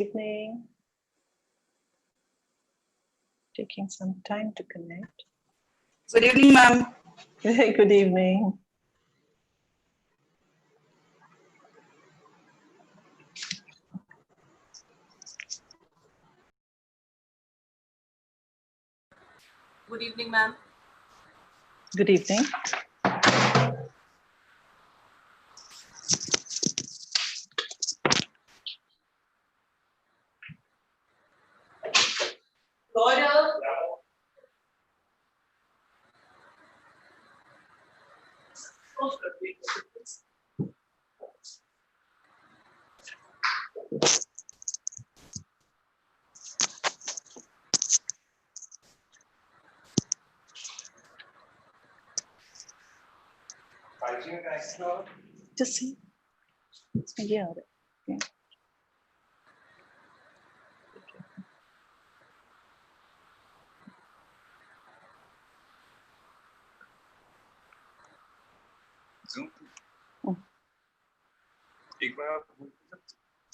Evening. Taking some time to connect. Good evening, ma'am. Very good evening. Good evening, ma'am. Good evening. Order. Just see. Yeah. Yeah. Zoom. Oh. एक बार आप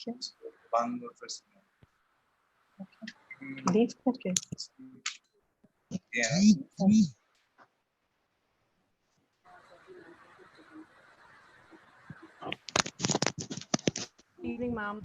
क्या? बंद और फिर से leave करके Evening, ma'am.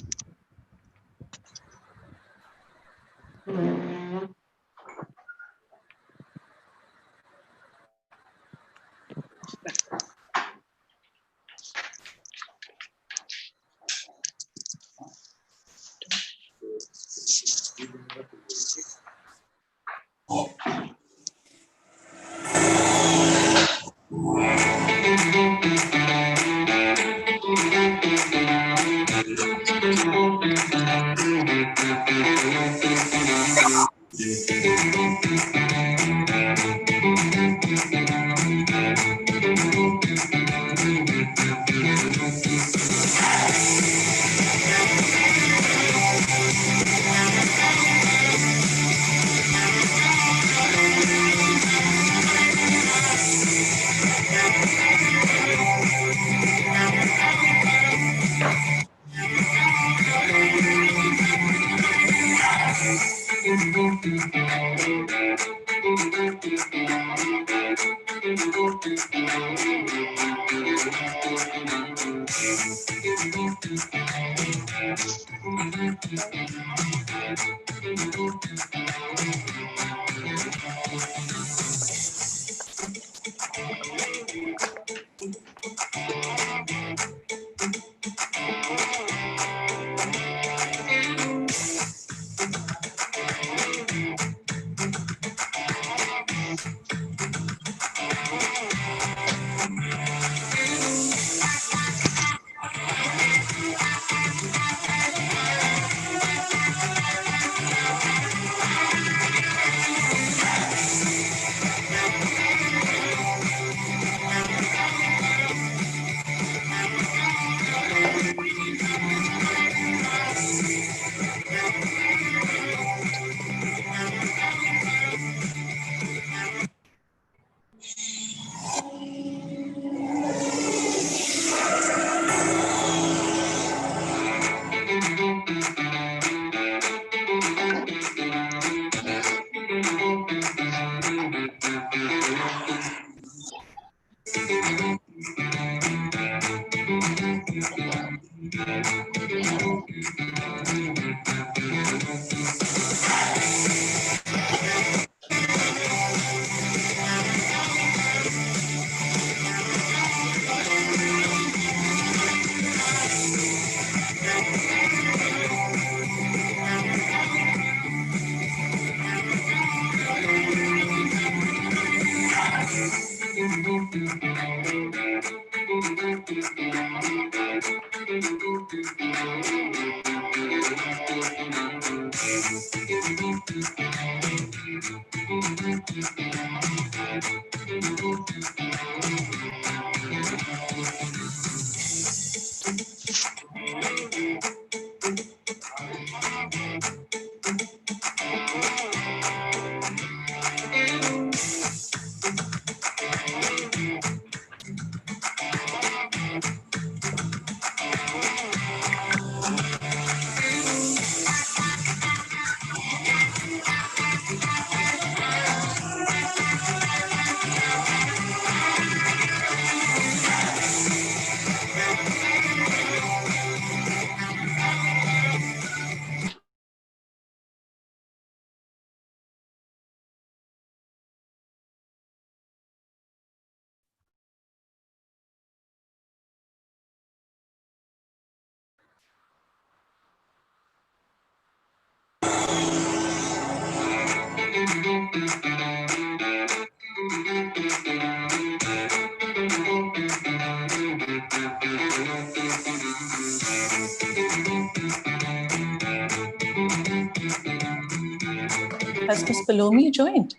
Has Miss Palomi joined?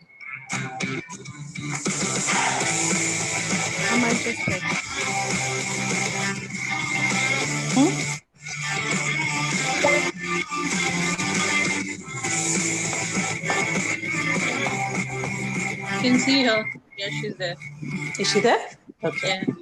I might just check. You can see her. Yeah, she's there. Is she there? Okay. Yeah.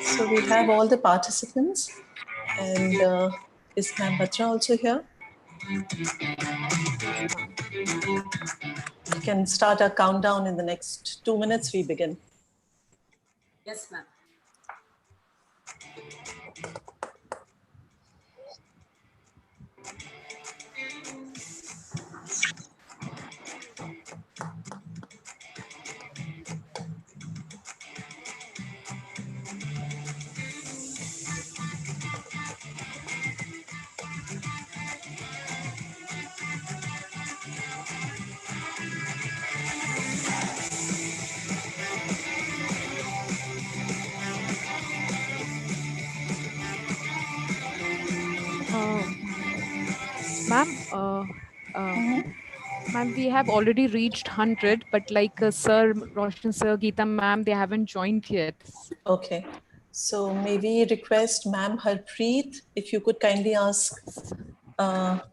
So we have all the participants. And is Ma'am Batra also here? Yes, ma'am. We can start our countdown in the next 2 minutes. We begin. Yes, ma'am. Ma'am, ma'am, we have already reached 100, but like Sir, Roshan Sir, Geeta ma'am, they haven't joined yet. Okay. So may we request Ma'am Harpreet, if you could kindly ask.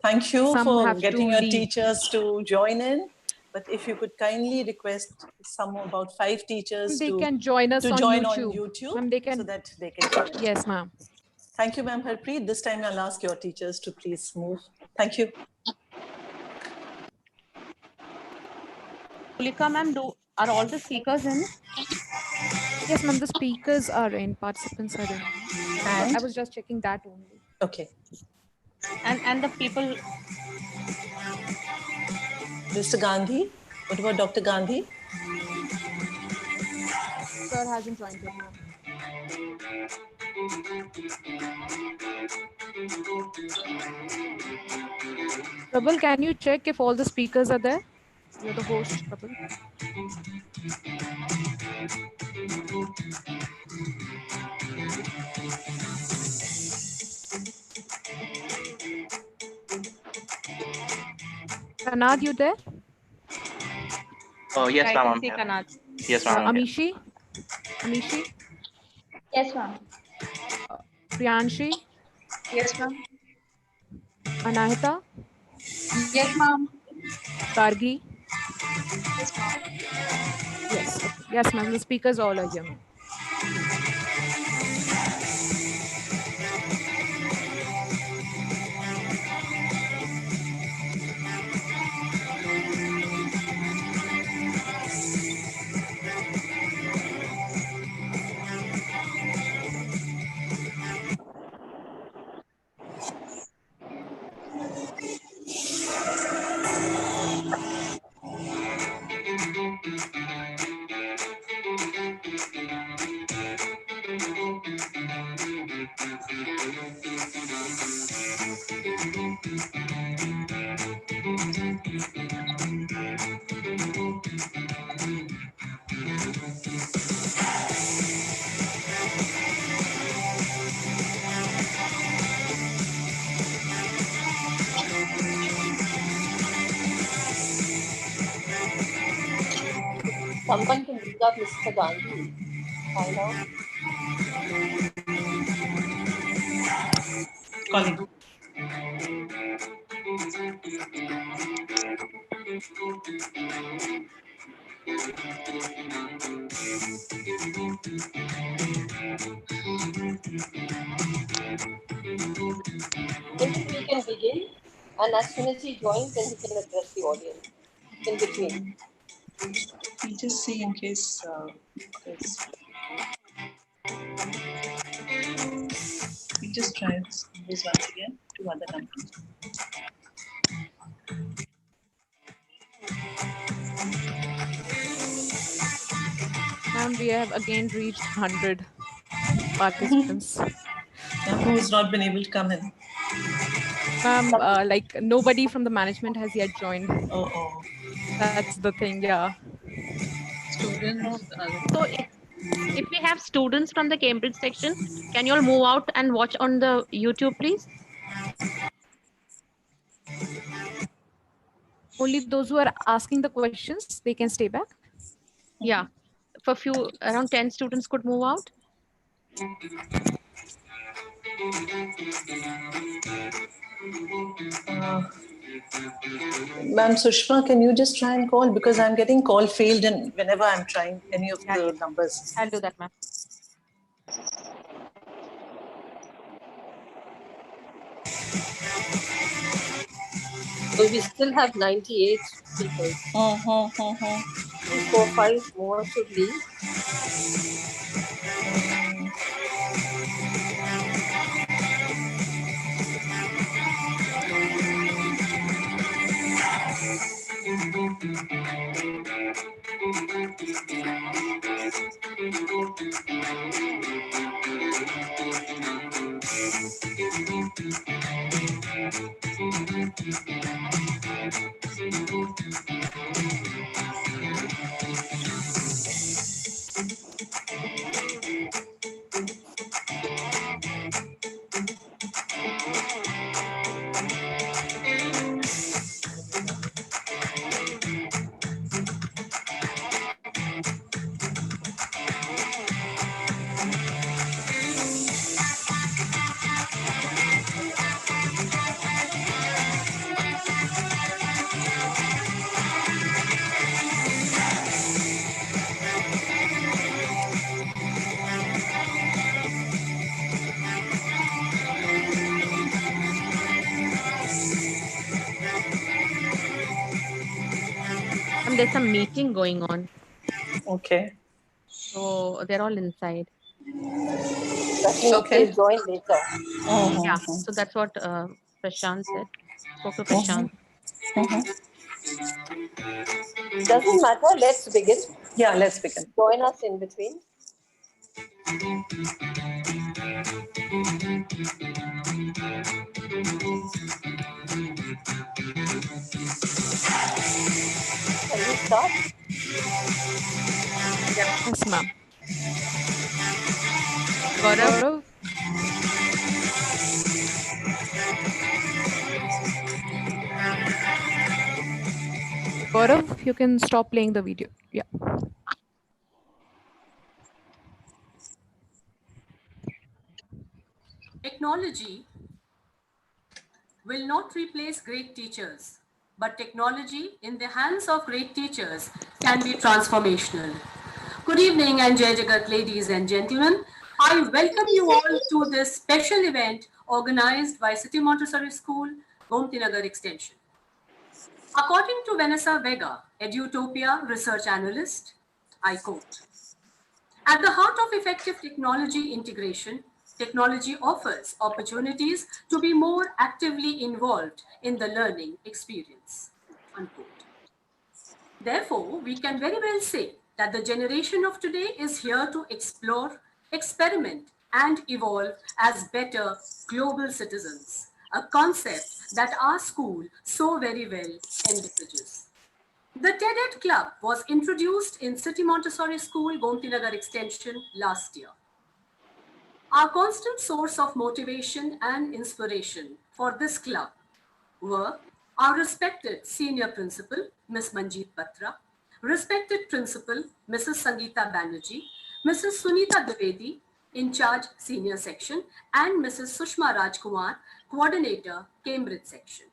Thank you Some for have getting to your leave. teachers to join in. But if you could kindly request some about 5 teachers They to can join us on join YouTube. on YouTube Ma'am, they can. so that they can join. Yes, ma'am. Thank you, Ma'am Harpreet. This time I'll ask your teachers to please move. Thank you. Tulika ma'am, are all the speakers in? Yes, ma'am, the speakers are in, participants are in. And I was just checking that only. okay. And the people, Mr. Gandhi, what about Dr. Gandhi? Sir hasn't joined yet, ma'am. Prabal, can you check if all the speakers are there? You're the host, Prabal. Kanad, you there? Oh, yes, I ma'am. can I'm see here. Kanad. Yes, ma'am. I'm here. Amishi? Amishi? Yes, ma'am. Priyanshi? Yes, ma'am. Anahita? Yes, ma'am. Gargi? Yes, ma'am. Yes, okay. Yes, ma'am. The speakers all are here, ma'am. someone can bring up Mr. Gandhi, find out. Calling. Maybe we can begin, and as soon as he joins, then he can address the audience in between. We'll just see in case there's. We'll just try this once again. Two other numbers. Ma'am, we have again reached 100 participants. Now, who's not been able to come in? Ma'am, like nobody from the management has yet joined. Oh. That's the thing, yeah. Students. So if we have students from the Cambridge section, can you all move out and watch on the YouTube, please? Only those who are asking the questions, they can stay back. Yeah. For few, around 10 students could move out. Ma'am Sushma, can you just try and call? Because I'm getting call failed and whenever I'm trying any of Yeah, the numbers. I'll do that, ma'am. So we still have 98 speakers. 3, 4, 5 more should leave. And there's some meeting going on. Okay. So they're all inside. That means Okay. they'll join later. Yeah. So that's what Prashant said. Spoke to Prashant. Doesn't matter, let's begin. Yeah, let's begin. Join us in between. Can we start? Yes, ma'am. Gaurav, Gaurav, Gaurav, you can stop playing the video. Yeah. Technology will not replace great teachers, but technology in the hands of great teachers can be transformational. Good evening and Jai Jagat, ladies and gentlemen. I welcome you all to this special event organized by City Montessori School, Gomtinagar Extension. According to Vanessa Vega, Edutopia research analyst, I quote, at the heart of effective technology integration, technology offers opportunities to be more actively involved in the learning experience. Unquote. Therefore, we can very well say that the generation of today is here to explore, experiment, and evolve as better global citizens, a concept that our school so very well envisages. The TED Club was introduced in City Montessori School, Gomtinagar Extension last year. Our constant source of motivation and inspiration for this club were our respected senior principal, Ms. Manjeet Batra, respected Principal, Mrs. Sangeeta Banerjee, Mrs. Sunita Dwivedi, in charge Senior Section, and Mrs. Sushma Rajkumar, Coordinator, Cambridge Section.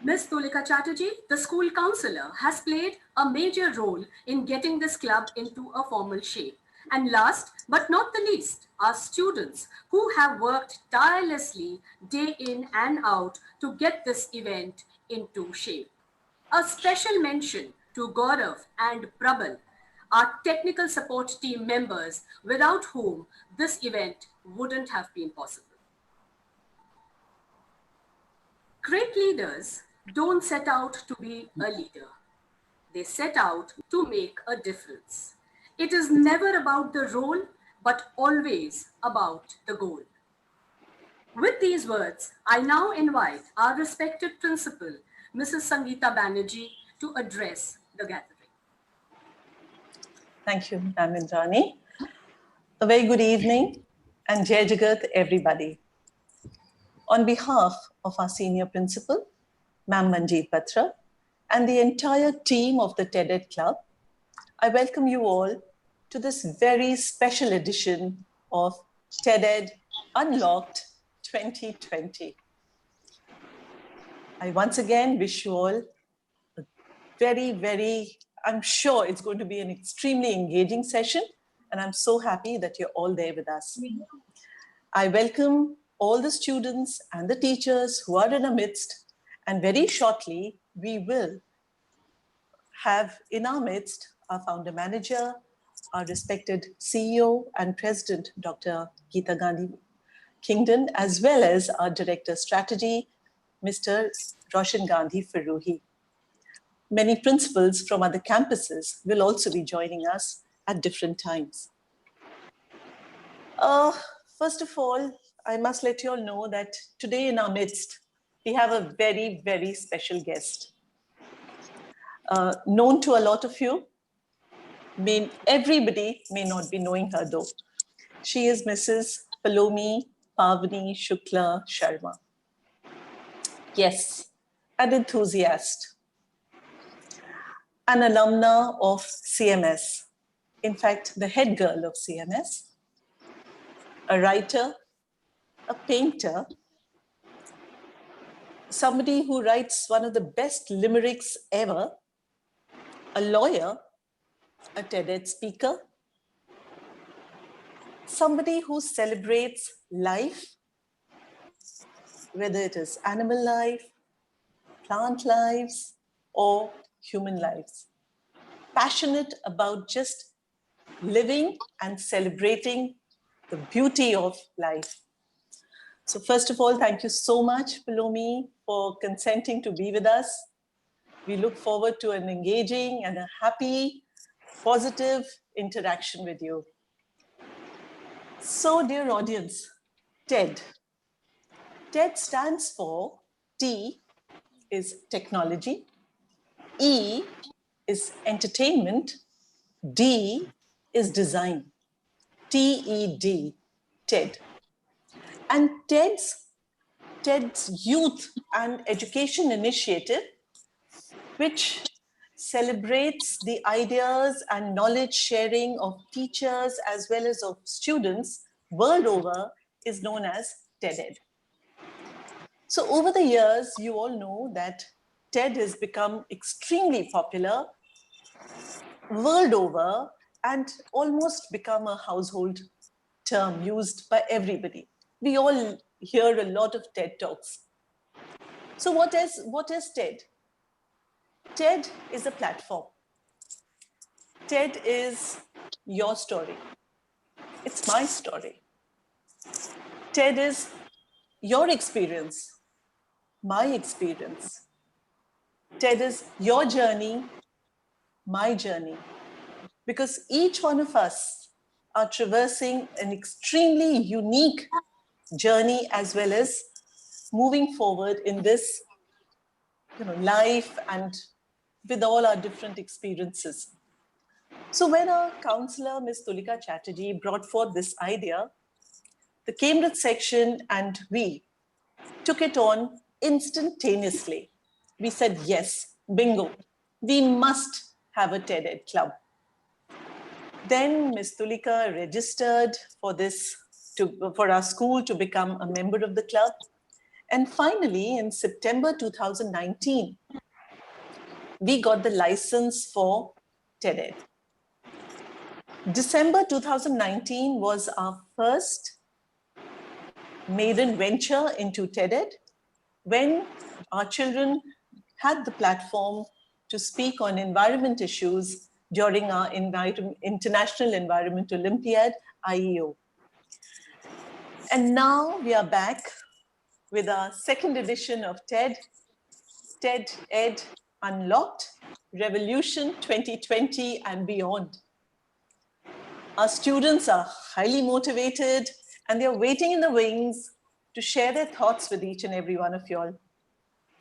Ms. Tulika Chatterjee, the school councillor, has played a major role in getting this club into a formal shape. And last but not the least, our students who have worked tirelessly day in and out to get this event into shape. A special mention to Gaurav and Prabal, our technical support team members, without whom this event wouldn't have been possible. Great leaders don't set out to be a leader. They set out to make a difference. It is never about the role, but always about the goal. With these words, I now invite our respected principal, Mrs. Sangeeta Banerjee, to address the gathering. Thank you, Ma'am Indrani. A very good evening and Jai Jagat, everybody. On behalf of our senior principal, Ma'am Manjeet Batra, and the entire team of the TEDed Club, I welcome you all to this very special edition of TEDed Unlocked 2020. I once again wish you all a very, I'm sure it's going to be an extremely engaging session, and I'm so happy that you're all there with us. I welcome all the students and the teachers who are in our midst, and very shortly, we will have in our midst our founder manager, our respected CEO and President, Dr. Geeta Gandhi Kingdon, as well as our Director Strategy, Mr. Roshan Gandhi Faroohi. Many principals from other campuses will also be joining us at different times. First of all, I must let you all know that today in our midst, we have a very special guest. Known to a lot of you, everybody may not be knowing her though. She is Mrs. Palomi Pavani Shukla Sharma. Yes, an enthusiast, an alumna of CMS, in fact, the head girl of CMS, a writer, a painter, somebody who writes one of the best limericks ever, a lawyer, a TEDx speaker, somebody who celebrates life, whether it is animal life, plant lives, or human lives. Passionate about just living and celebrating the beauty of life. So first of all, thank you so much, Palomi, for consenting to be with us. We look forward to an engaging and a happy, positive interaction with you. So, dear audience, TED. TED stands for T is technology, E is entertainment, D is design. TED, TED. And TED's Youth and Education Initiative, which celebrates the ideas and knowledge sharing of teachers as well as of students world over, is known as TEDed. So over the years, you all know that TED has become extremely popular world over and almost become a household term used by everybody. We all hear a lot of TED Talks. So what is TED? TED is a platform. TED is your story. It's my story. TED is your experience, my experience. TED is your journey, my journey. Because each one of us are traversing an extremely unique journey as well as moving forward in this life and with all our different experiences. So when our counselor, Ms. Tulika Chatterjee, brought forth this idea, the Cambridge section and we took it on instantaneously. We said, yes, bingo, we must have a TED club. Then Ms. Tulika registered for our school to become a member of the club. And finally, in September 2019, we got the license for TED. December 2019 was our first maiden venture into TED, when our children had the platform to speak on environment issues during our International Environment Olympiad, IEO. And now we are back with our second edition of TED Ed Unlocked, Revolution 2020 and beyond. Our students are highly motivated and they're waiting in the wings to share their thoughts with each and every one of you all.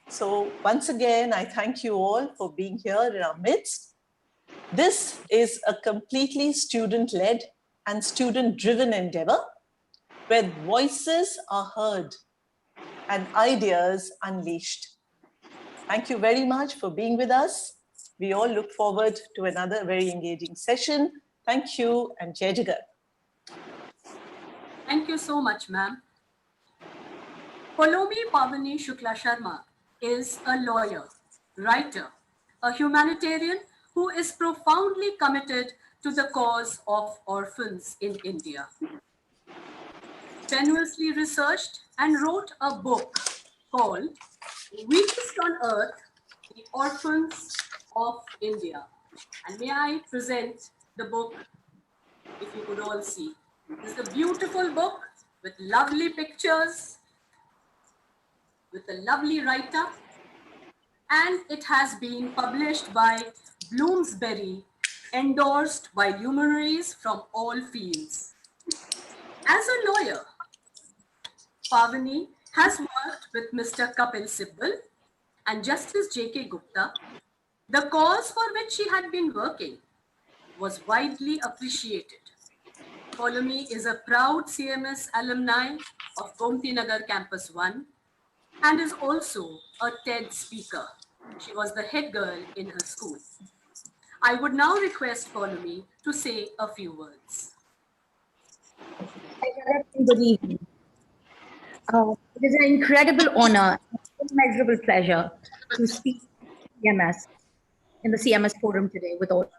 So once again, I thank you all for being here in our midst. This is a completely student-led and student-driven endeavor where voices are heard and ideas unleashed. Thank you very much for being with us. We all look forward to another very engaging session. Thank you, and Jai Jagat. Thank you so much, ma'am. Palomi Pavani Shukla Sharma is a lawyer, writer, a humanitarian who is profoundly committed to the cause of orphans in India. Strenuously researched and wrote a book called Weakest on Earth, The Orphans of India. And may I present the book, if you could all see. This is a beautiful book with lovely pictures, with a lovely writer, and it has been published by Bloomsbury, endorsed by luminaries from all fields. As a lawyer, Pavani has worked with Mr. Kapil Sibal and Justice J.K. Gupta. The cause for which she had been working was widely appreciated. Palomi is a proud CMS alumni of Gomtinagar Campus 1 and is also a TED speaker. She was the head girl in her school. I would now request Palomi to say a few words. Good evening. It is an incredible honor, and immeasurable pleasure to speak CMS in the CMS forum today with all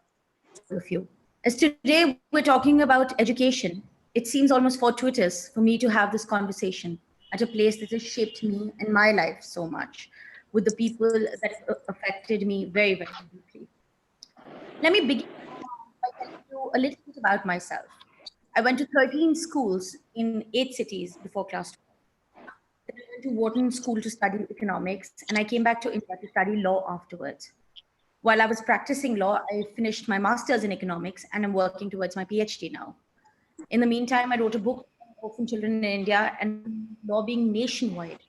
of you. As today we're talking about education, it seems almost fortuitous for me to have this conversation at a place that has shaped me and my life so much, with the people that affected me very, very deeply. Let me begin by telling you a little bit about myself. I went to 13 schools in 8 cities before class 12. Then I went to Wharton School to study economics, and I came back to India to study law afterwards. While I was practicing law, I finished my master's in economics, and I'm working towards my PhD now. In the meantime, I wrote a book on orphan children in India and lobbying nationwide.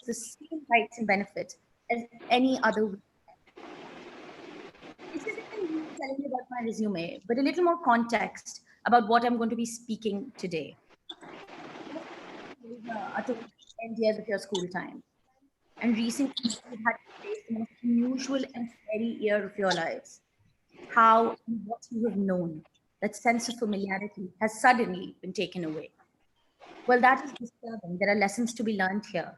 The same rights and benefits as any other. This isn't me telling you about my resume, but a little more context about what I'm going to be speaking today. At the end years of your school time. And recently, you've had to face the most unusual and scary year of your lives. How and what you have known, that sense of familiarity, has suddenly been taken away. Well, that is disturbing. There are lessons to be learned here.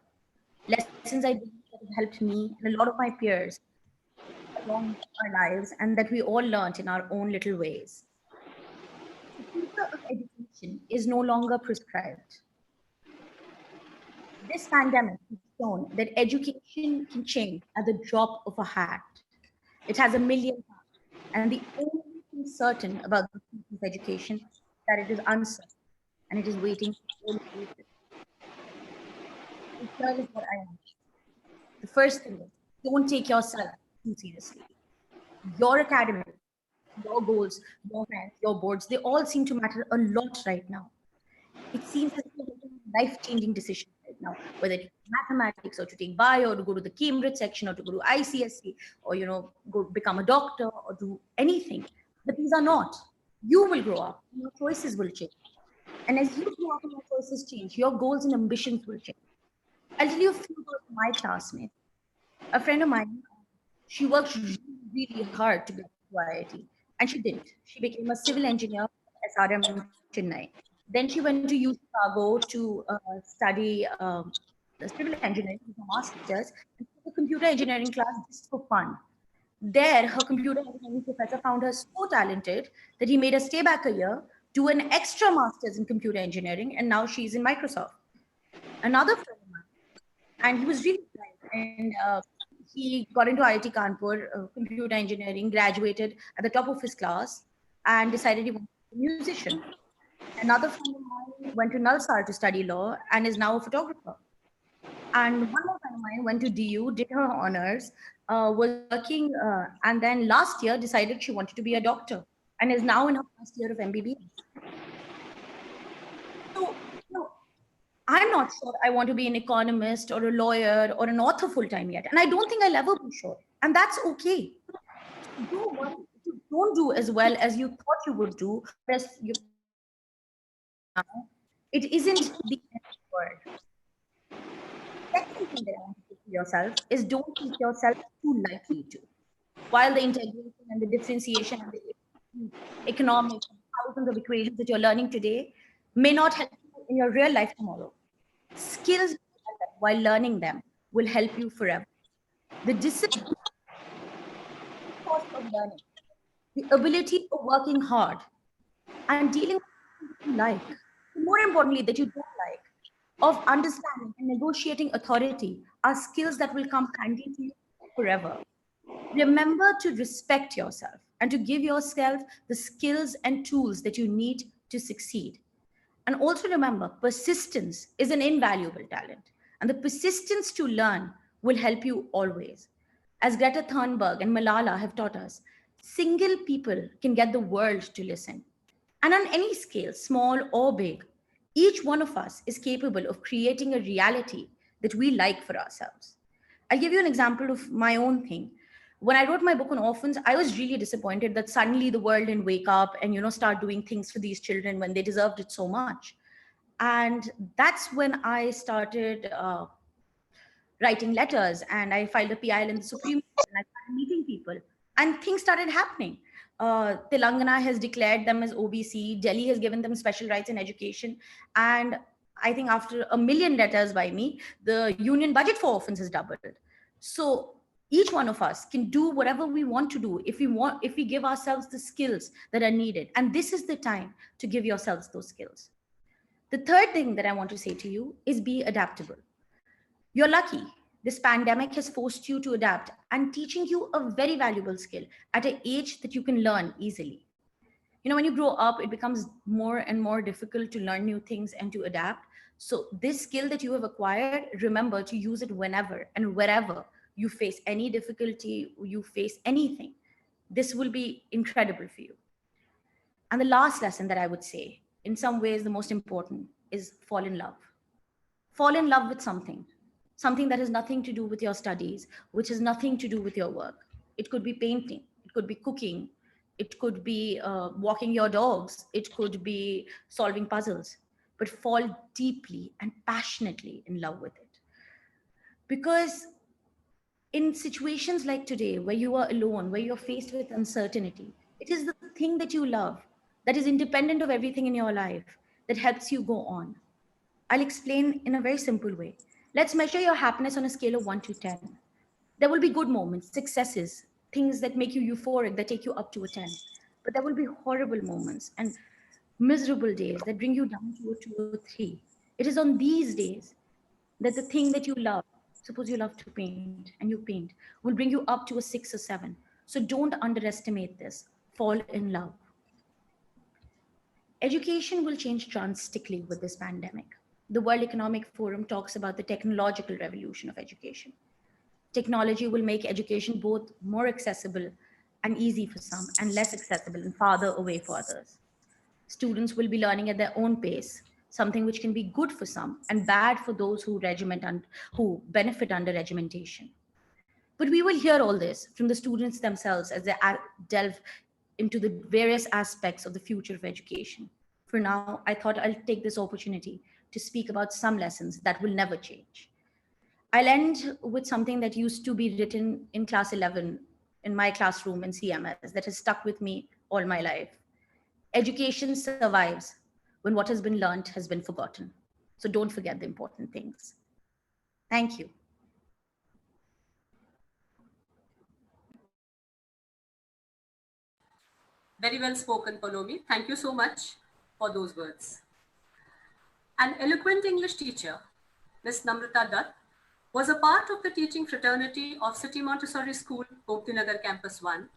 Lessons I believe that have helped me and a lot of my peers along our lives, and that we all learned in our own little ways. The future of education is no longer prescribed. This pandemic has shown that education can change at the drop of a hat. It has a million parts, and the only thing certain about the future of education is that it is uncertain, and it is waiting for all of you. Here is what I am. The first thing is, don't take yourself too seriously. Your academic, your goals, your friends, your boards, they all seem to matter a lot right now. It seems as if you're making life-changing decisions right now, whether it's mathematics or to take bio or to go to the Cambridge section or to go to ICSE or, go become a doctor or do anything. But these are not. You will grow up and your choices will change. And as you grow up and your choices change, your goals and ambitions will change. I'll tell you a few words of my classmate. A friend of mine, She worked really, really hard to get to IIT, and she didn't. She became a civil engineer at SRM Chennai. Then she went to U Chicago to study the civil engineering with a master's and took a computer engineering class just for fun. There, her computer engineering professor found her so talented that he made her stay back a year, do an extra master's in computer engineering, and now she's in Microsoft. Another friend of mine, and he was really bright, and he got into IIT Kanpur, computer engineering, graduated at the top of his class, and decided he wanted to be a musician. Another friend of mine went to Nalsar to study law and is now a photographer. And one more friend of mine went to DU, did her honors, was working, and then last year decided she wanted to be a doctor and is now in her first year of MBBS. So, I'm not sure I want to be an economist or a lawyer or an author full time yet. And I don't think I'll ever be sure. And that's okay. Do what you don't do as well as you thought you would do, as you it isn't the end of the world. Second thing that I want to say to yourself is don't take yourself too lightly too. While the integration and the differentiation and the economics and thousands of equations that you're learning today may not help you in your real life tomorrow, skills while learning them will help you forever. The discipline, cost of learning, the ability of working hard and dealing with things you like, more importantly, that you don't like, of understanding and negotiating authority are skills that will come handy to you forever. Remember to respect yourself and to give yourself the skills and tools that you need to succeed. And also remember, persistence is an invaluable talent, and the persistence to learn will help you always. As Greta Thunberg and Malala have taught us, single people can get the world to listen. And on any scale, small or big, each one of us is capable of creating a reality that we like for ourselves. I'll give you an example of my own thing. When I wrote my book on orphans, I was really disappointed that suddenly the world didn't wake up and start doing things for these children when they deserved it so much. And that's when I started writing letters, and I filed a PIL in the Supreme Court, and I started meeting people, and things started happening. Telangana has declared them as OBC. Delhi has given them special rights in education, and I think after a million letters by me, the union budget for orphans has doubled. So each one of us can do whatever we want to do if we give ourselves the skills that are needed, and this is the time to give yourselves those skills. The third thing that I want to say to you is be adaptable. You're lucky. This pandemic has forced you to adapt and teaching you a very valuable skill at an age that you can learn easily. When you grow up, it becomes more and more difficult to learn new things and to adapt. So, this skill that you have acquired, remember to use it whenever and wherever you face any difficulty, you face anything. This will be incredible for you. And the last lesson that I would say, in some ways, the most important, is fall in love. Fall in love with something that has nothing to do with your studies, which has nothing to do with your work. It could be painting, it could be cooking, it could be walking your dogs, it could be solving puzzles, but fall deeply and passionately in love with it. Because in situations like today, where you are alone, where you're faced with uncertainty, it is the thing that you love that is independent of everything in your life that helps you go on. I'll explain in a very simple way. Let's measure your happiness on a scale of 1 to 10. There will be good moments, successes, things that make you euphoric, that take you up to a 10. But there will be horrible moments and miserable days that bring you down to a 2 or 3. It is on these days that the thing that you love, suppose you love to paint and you paint, will bring you up to a 6 or 7. So don't underestimate this. Fall in love. Education will change drastically with this pandemic. The World Economic Forum talks about the technological revolution of education. Technology will make education both more accessible and easy for some, and less accessible and farther away for others. Students will be learning at their own pace, something which can be good for some and bad for those who benefit under regimentation. But we will hear all this from the students themselves as they delve into the various aspects of the future of education. For now, I thought I'll take this opportunity to speak about some lessons that will never change. I'll end with something that used to be written in class 11 in my classroom in CMS that has stuck with me all my life. Education survives when what has been learned has been forgotten. So don't forget the important things. Thank you. Very well spoken, Palomi. Thank you so much for those words. An eloquent English teacher, Miss Namrata Dutt, was a part of the teaching fraternity of City Montessori School, Gomtinagar Campus 1,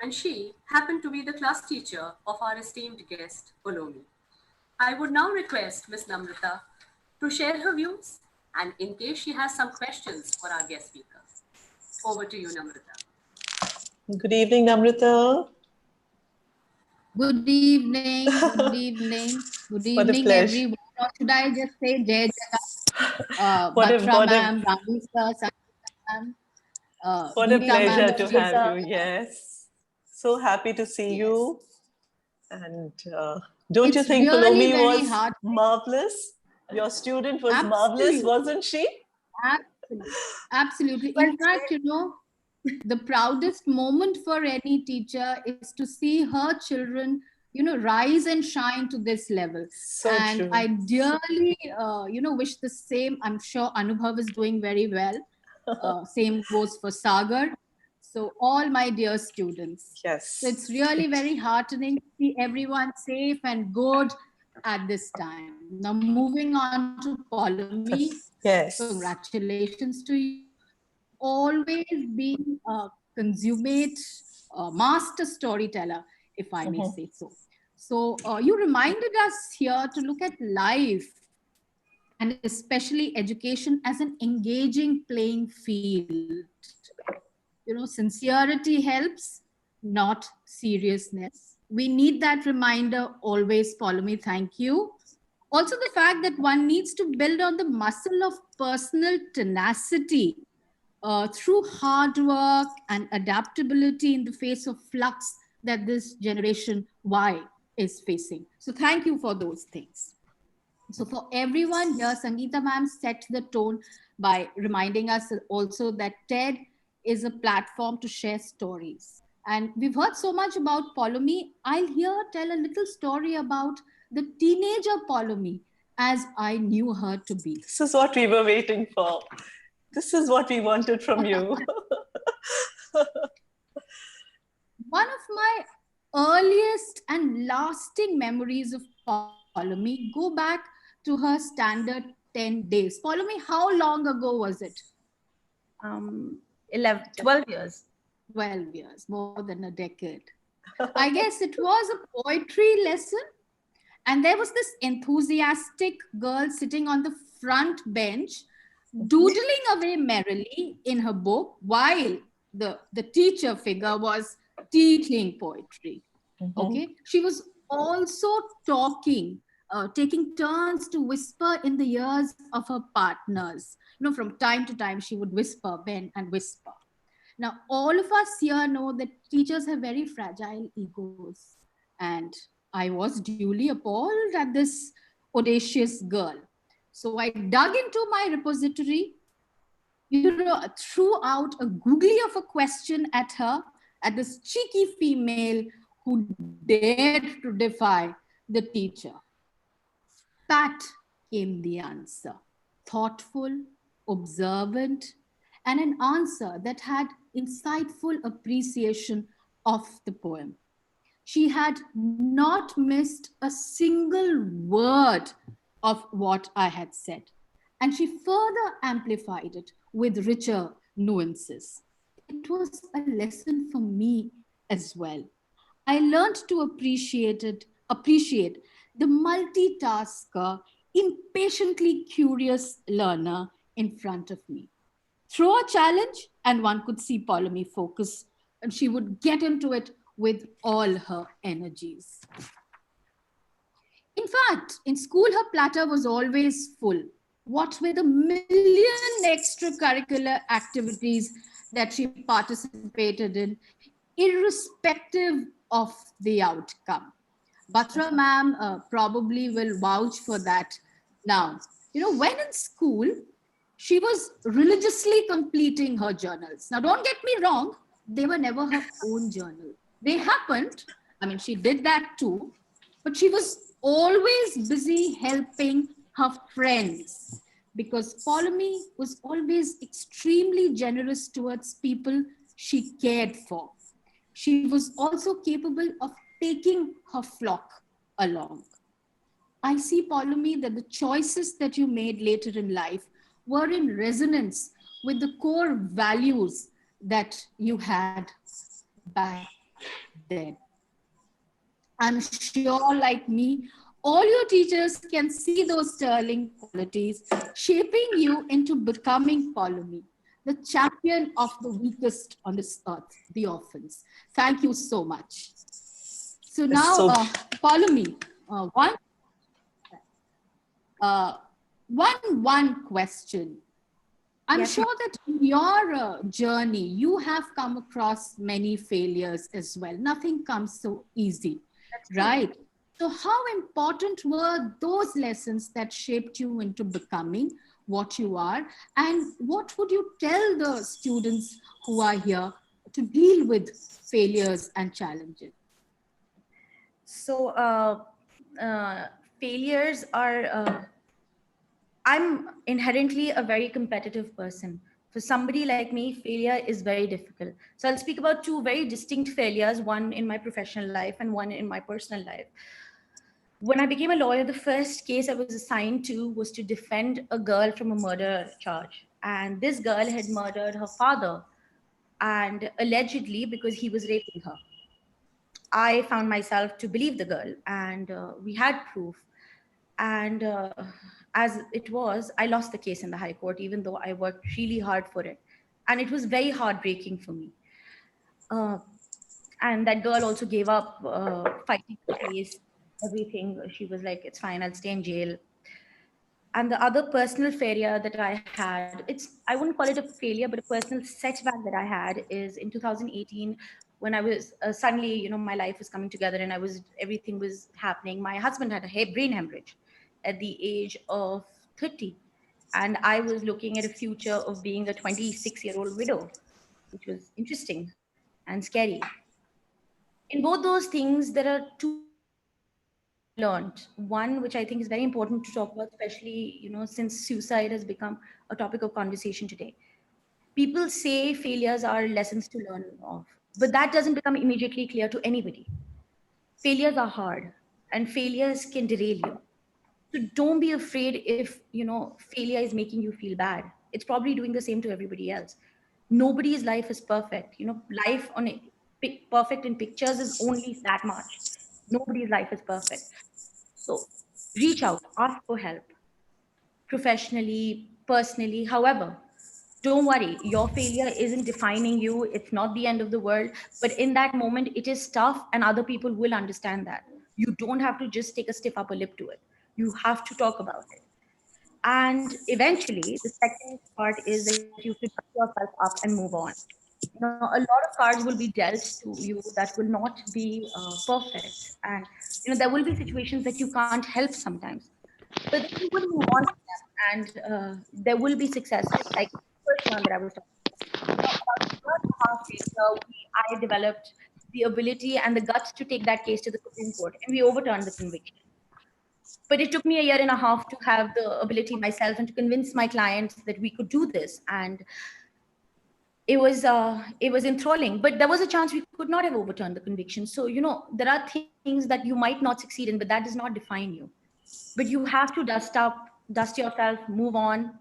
and she happened to be the class teacher of our esteemed guest, Palomi. I would now request Miss Namrata to share her views and in case she has some questions for our guest speaker. Over to you, Namrata. Good evening, Namrata. Good evening, good evening, good What a evening, pleasure. everyone. Or should I just say Jai Jagat, What a, Batra what a, ma'am, Ramvi sir, Sanjay ma'am, what a Geeta ma'am, pleasure Thank to you, have sir. you. Yes. So happy to see yes. you. And don't you It's think really Palomi very was hard. marvelous? Your student was marvelous, Absolutely, wasn't she? absolutely, absolutely. Well In fact, the proudest moment for any teacher is to see her children, rise and shine to this level. So And true. I dearly, wish the same. I'm sure Anubhav is doing very well. Same goes for Sagar. So all my dear students. Yes. So it's really very heartening to see everyone safe and good at this time. Now moving on to Palomi, Yes. congratulations to you. You've always been a consummate master storyteller, if I may say so. So you reminded us here to look at life and especially education as an engaging playing field. Sincerity helps, not seriousness. We need that reminder always. Follow me. Thank you. Also, the fact that one needs to build on the muscle of personal tenacity through hard work and adaptability in the face of flux that this generation Y is facing. So, thank you for those things. So for everyone here, Sangeeta ma'am set the tone by reminding us also that TED is a platform to share stories. And we've heard so much about Palomi. I'll here tell a little story about the teenager Palomi as I knew her to be. This is what we were waiting for. This is what we wanted from you. One of my earliest and lasting memories of Palomi go back to her standard 10 days. Palomi, how long ago was it? 12 years. 12 years, more than a decade. I guess it was a poetry lesson. And there was this enthusiastic girl sitting on the front bench, doodling away merrily in her book while the teacher figure was teaching poetry. Okay. She was also talking, taking turns to whisper in the ears of her partners. From time to time, she would whisper, bend and whisper. Now, all of us here know that teachers have very fragile egos. And I was duly appalled at this audacious girl. So I dug into my repository, threw out a googly of a question at her, at this cheeky female who dared to defy the teacher. Pat came the answer. Thoughtful, observant, and an answer that had insightful appreciation of the poem. She had not missed a single word of what I had said. And she further amplified it with richer nuances. It was a lesson for me as well. I learned to appreciate the multitasker, impatiently curious learner in front of me. Throw a challenge, and one could see Palomi focus, and she would get into it with all her energies. In fact, in school, her platter was always full. What with a million extracurricular activities that she participated in, irrespective of the outcome. Batra ma'am probably will vouch for that now. When in school, She was religiously completing her journals. Now, don't get me wrong, they were never her own journal. They happened. I mean, she did that too, but she was always busy helping her friends because Ptolemy was always extremely generous towards people she cared for. She was also capable of taking her flock along. I see, Ptolemy, that the choices that you made later in life were in resonance with the core values that you had back then. I'm sure, like me, all your teachers can see those sterling qualities shaping you into becoming Ptolemy, the champion of the weakest on this earth, the orphans. Thank you so much. So now, So- Ptolemy, one question. I'm Yes, sure that in your journey, you have come across many failures as well. Nothing comes so easy, right? So how important were those lessons that shaped you into becoming what you are? And what would you tell the students who are here to deal with failures and challenges? So failures are, I'm inherently a very competitive person. For somebody like me, failure is very difficult. So I'll speak about two very distinct failures, one in my professional life and one in my personal life. When I became a lawyer, the first case I was assigned to was to defend a girl from a murder charge. And this girl had murdered her father, and allegedly because he was raping her. I found myself to believe the girl, and we had proof. And as it was, I lost the case in the High Court, even though I worked really hard for it. And it was very heartbreaking for me. Uh, and that girl also gave up fighting the case, everything. She was like, it's fine, I'll stay in jail. And the other personal failure that I had, I wouldn't call it a failure, but a personal setback that I had is in 2018, when I was suddenly, my life was coming together and everything was happening. My husband had a brain hemorrhage at the age of 30. And I was looking at a future of being a 26-year-old widow, which was interesting and scary. In both those things, there are two lessons that I learned. One, which I think is very important to talk about, especially since suicide has become a topic of conversation today. People say failures are lessons to learn of, but that doesn't become immediately clear to anybody. Failures are hard, and failures can derail you. So don't be afraid if failure is making you feel bad. It's probably doing the same to everybody else. Nobody's life is perfect. Life perfect in pictures is only that much. Nobody's life is perfect. So reach out, ask for help, professionally, personally, however. Don't worry, your failure isn't defining you. It's not the end of the world. But in that moment, it is tough, and other people will understand that. You don't have to just take a stiff upper lip to it. You have to talk about it. And eventually, the second part is that you should pick yourself up and move on. A lot of cards will be dealt to you that will not be perfect. And, there will be situations that you can't help sometimes. But then you will move on from them, and there will be successes. Like the first one that I was talking about a year and a half later, I developed the ability and the guts to take that case to the Supreme Court, and we overturned the conviction. But it took me a year and a half to have the ability myself and to convince my clients that we could do this. And it was enthralling, but there was a chance we could not have overturned the conviction. So there are things that you might not succeed in, but that does not define you. But you have to dust yourself, move on,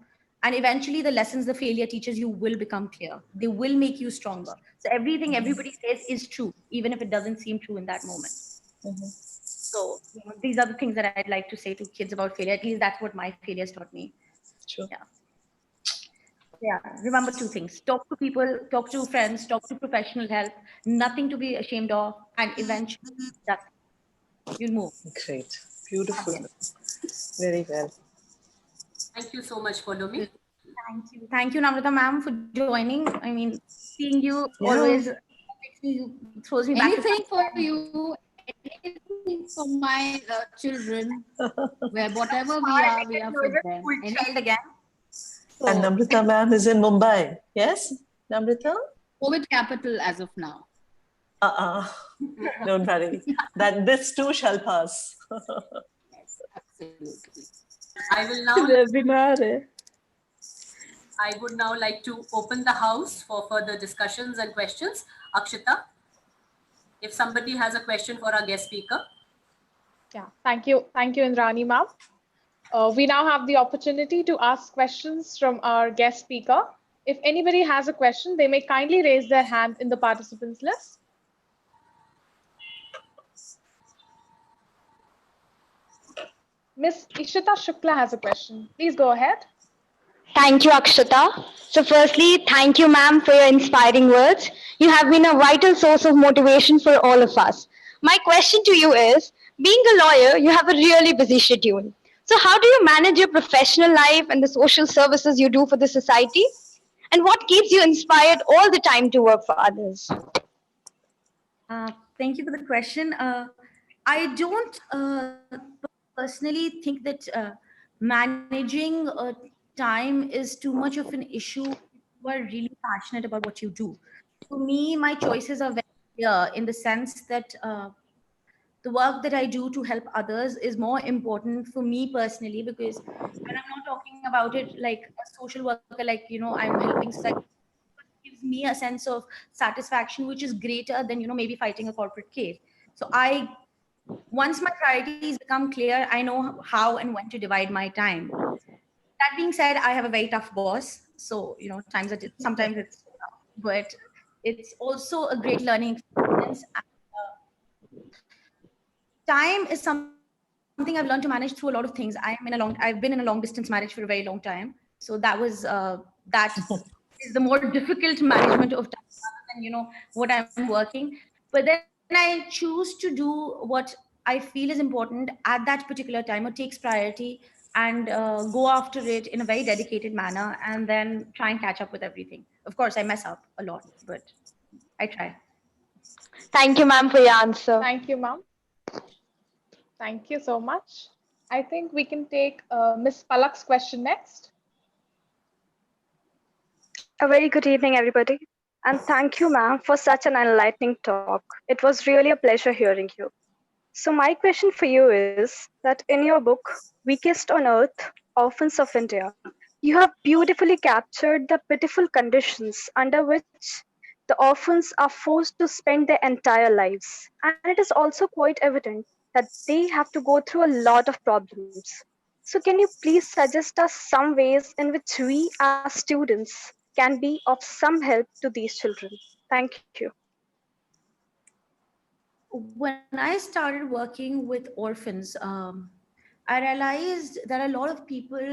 and eventually the lessons the failure teaches you will become clear. They will make you stronger. So everything everybody says is true, even if it doesn't seem true in that moment. So these are the things that I'd like to say to kids about failure. At least that's what my failures taught me. Sure. Yeah, remember two things: talk to people, talk to friends, talk to professional help. Nothing to be ashamed of, and eventually you'll move. Great. Beautiful. Very well. Thank you so much, Ptolemy. Thank you, Namrata ma'am, for joining. I mean, seeing you Yeah. always throws me back. Anything for you, anything for my children, where whatever we are for them. Child again. And Namrata ma'am is in Mumbai. Yes, Namrata? COVID capital as of now. Don't worry. That this too shall pass. Yes, absolutely. I will now. I would now like to open the house for further discussions and questions. Akshita, if somebody has a question for our guest speaker. Yeah, thank you, Indrani ma'am. We now have the opportunity to ask questions from our guest speaker. If anybody has a question, they may kindly raise their hand in the participants list. Miss Ishita Shukla has a question. Please go ahead. Thank you, Akshata. So firstly, thank you, ma'am, for your inspiring words. You have been a vital source of motivation for all of us. My question to you is, being a lawyer, you have a really busy schedule. So how do you manage your professional life and the social services you do for the society? And what keeps you inspired all the time to work for others? Thank you for the question. I don't personally think that managing time is too much of an issue if you are really passionate about what you do. For me, my choices are very clear in the sense that the work that I do to help others is more important for me personally, because when I'm not talking about it like a social worker, like, I'm helping society, gives me a sense of satisfaction which is greater than, maybe fighting a corporate case. So once my priorities become clear, I know how and when to divide my time. That being said, I have a very tough boss, so sometimes it's tough, but it's also a great learning experience. Time is something I've learned to manage through a lot of things. I've been in a long distance marriage for a very long time, so that is the more difficult management of time rather than what I'm working. But then I choose to do what I feel is important at that particular time, or takes priority, and go after it in a very dedicated manner, and then try and catch up with everything. Of course, I mess up a lot, but I try. Thank you, ma'am, for your answer. Thank you, ma'am. Thank you so much. I think we can take Miss Palak's question next. A very good evening, everybody. And thank you, ma'am, for such an enlightening talk. It was really a pleasure hearing you. So my question for you is that in your book, Weakest on Earth, Orphans of India, you have beautifully captured the pitiful conditions under which the orphans are forced to spend their entire lives. And it is also quite evident that they have to go through a lot of problems. So can you please suggest us some ways in which we as students can be of some help to these children? Thank you. When I started working with orphans, I realized that a lot of people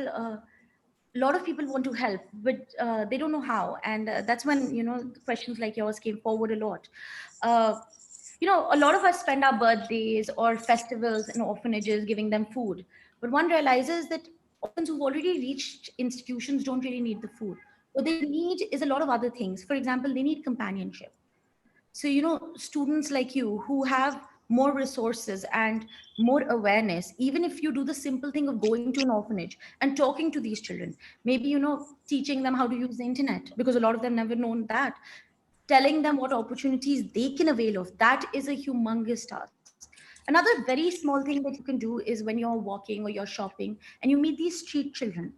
want to help, but they don't know how. And that's when, questions like yours came forward a lot. A lot of us spend our birthdays or festivals in orphanages giving them food. But one realizes that orphans who've already reached institutions don't really need the food. What they need is a lot of other things. For example, they need companionship. So, students like you who have more resources and more awareness, even if you do the simple thing of going to an orphanage and talking to these children, maybe, teaching them how to use the internet, because a lot of them never known that, telling them what opportunities they can avail of, that is a humongous task. Another very small thing that you can do is when you're walking or you're shopping and you meet these street children,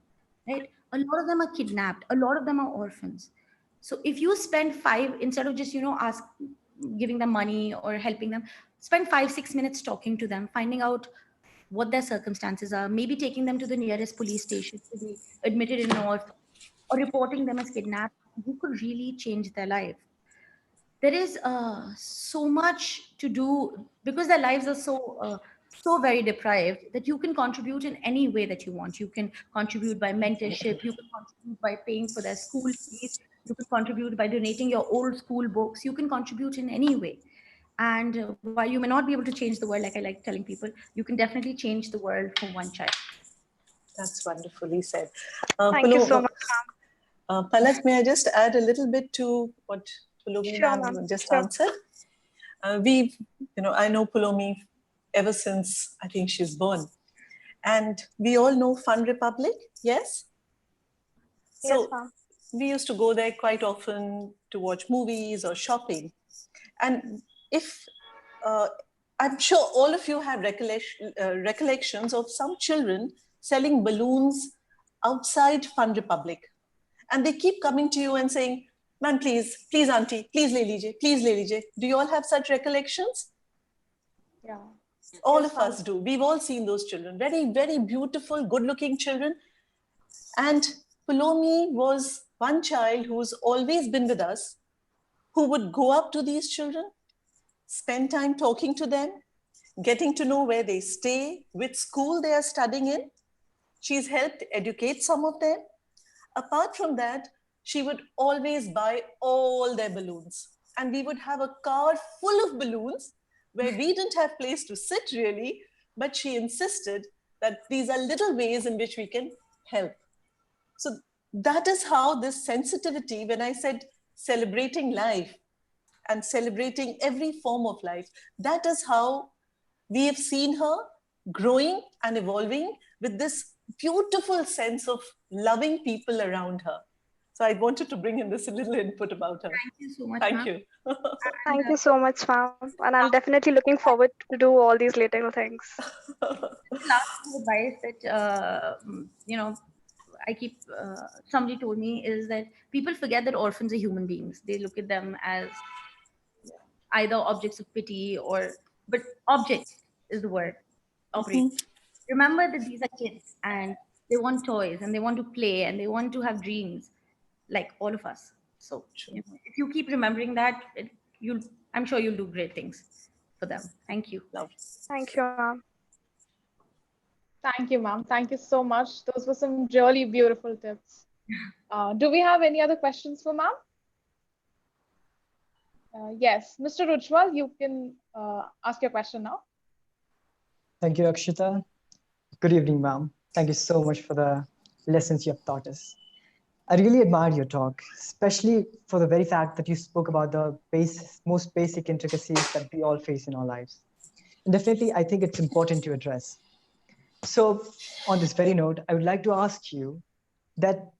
right? A lot of them are kidnapped, a lot of them are orphans. So if you spend instead of just, giving them money or helping them, spend 5-6 minutes talking to them, finding out what their circumstances are, maybe taking them to the nearest police station to be admitted in an orphan, or reporting them as kidnapped, you could really change their life. There is so much to do because their lives are so very deprived, that you can contribute in any way that you want. You can contribute by mentorship, you can contribute by paying for their school fees, you can contribute by donating your old school books, you can contribute in any way. And while you may not be able to change the world, like I like telling people, you can definitely change the world for one child. That's wonderfully said. Thank you so much, ma'am. Palak, may I just add a little bit to what Pulomi Sure, ma'am ma'am. just Sure. answered? I know Pulomi ever since I think she's born. And we all know Fun Republic, yes? So ma'am. we used to go there quite often to watch movies or shopping. And if I'm sure all of you have recollections of some children selling balloons outside Fun Republic. And they keep coming to you and saying, "Man, please, please, auntie, please le lijiye, please le lijiye." Do you all have such recollections? Yeah. All Yes, of ma'am. us do. We've all seen those children. Very, very beautiful, good-looking children. And Pulomi was one child who's always been with us, who would go up to these children, spend time talking to them, getting to know where they stay, which school they are studying in. She's helped educate some of them. Apart from that, she would always buy all their balloons. And we would have a car full of balloons where we didn't have place to sit really, but she insisted that these are little ways in which we can help. So that is how this sensitivity, when I said celebrating life and celebrating every form of life, that is how we have seen her growing and evolving with this beautiful sense of loving people around her. So I wanted to bring in this little input about her. Thank you so much, Thank ma'am. you. Thank you so much, ma'am. And I'm definitely looking forward to do all these little things. The last advice that I keep somebody told me is that people forget that orphans are human beings. They look at them as either objects of pity but objects is the word. Operate. Remember that these are kids and they want toys and they want to play and they want to have dreams like all of us. So if you keep remembering that, I'm sure you'll do great things for them. Thank you. Thank you, ma'am. Thank you, ma'am. Thank you so much. Those were some really beautiful tips. Do we have any other questions for ma'am? Yes, Mr. Ujjwal, you can ask your question now. Thank you, Akshita. Good evening, ma'am. Thank you so much for the lessons you have taught us. I really admired your talk, especially for the very fact that you spoke about the most basic intricacies that we all face in our lives. And definitely, I think it's important to address. So, on this very note, I would like to ask you that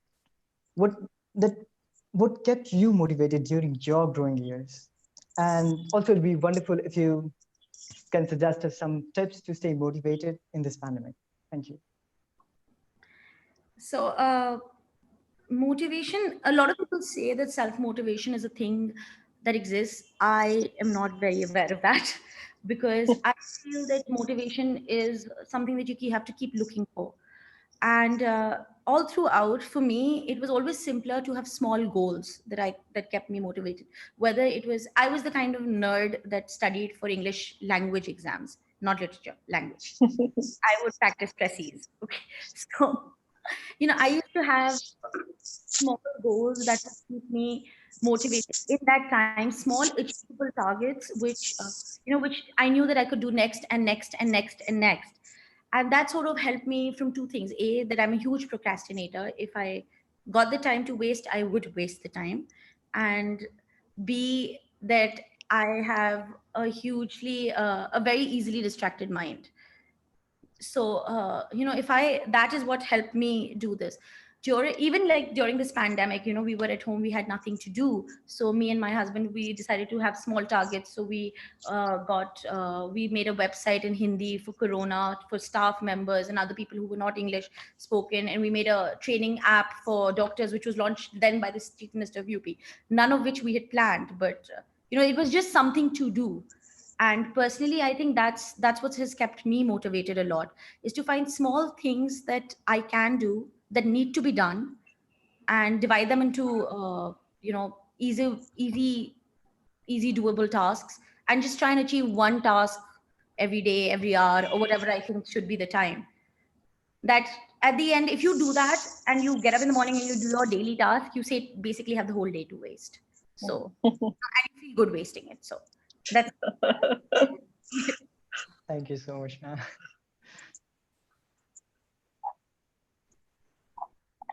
what that what kept you motivated during your growing years, and also it'd be wonderful if you can suggest us some tips to stay motivated in this pandemic. Thank you. So, motivation, a lot of people say that self-motivation is a thing that exists. I am not very aware of that because I feel that motivation is something that you have to keep looking for. And all throughout, for me, it was always simpler to have small goals that kept me motivated. Whether it was, I was the kind of nerd that studied for English language exams, not literature, language. I would practice preces. Okay, so I used to have small goals that would keep me motivated in that time, small achievable targets which I knew that I could do next and next and next and next. And that sort of helped me from two things: a, that I'm a huge procrastinator. If I got the time to waste, I would waste the time. And b, that I have a very easily distracted mind. So if I that is what helped me do this during this pandemic. We were at home, we had nothing to do, so me and my husband, we decided to have small targets. So we made a website in Hindi for corona, for staff members and other people who were not English spoken, and we made a training app for doctors, which was launched then by the chief minister of UP, none of which we had planned, but it was just something to do. And personally, I think that's what has kept me motivated a lot, is to find small things that I can do that need to be done, and divide them into easy doable tasks, and just try and achieve one task every day, every hour, or whatever I think should be the time. That at the end, if you do that and you get up in the morning and you do your daily task, you basically have the whole day to waste. So and you feel good wasting it. So that's Thank you so much, ma'am.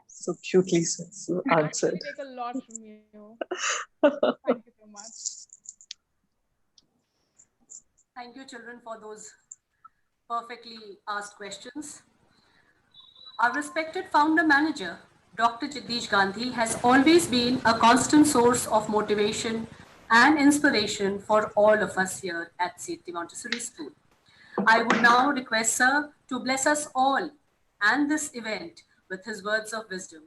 So cutely answered. Take a lot from you. Thank you so much. Thank you, children, for those perfectly asked questions. Our respected founder manager, Dr. Jagdish Gandhi has always been a constant source of motivation and inspiration for all of us here at St. Montessori School. I would now request Sir to bless us all and this event with his words of wisdom.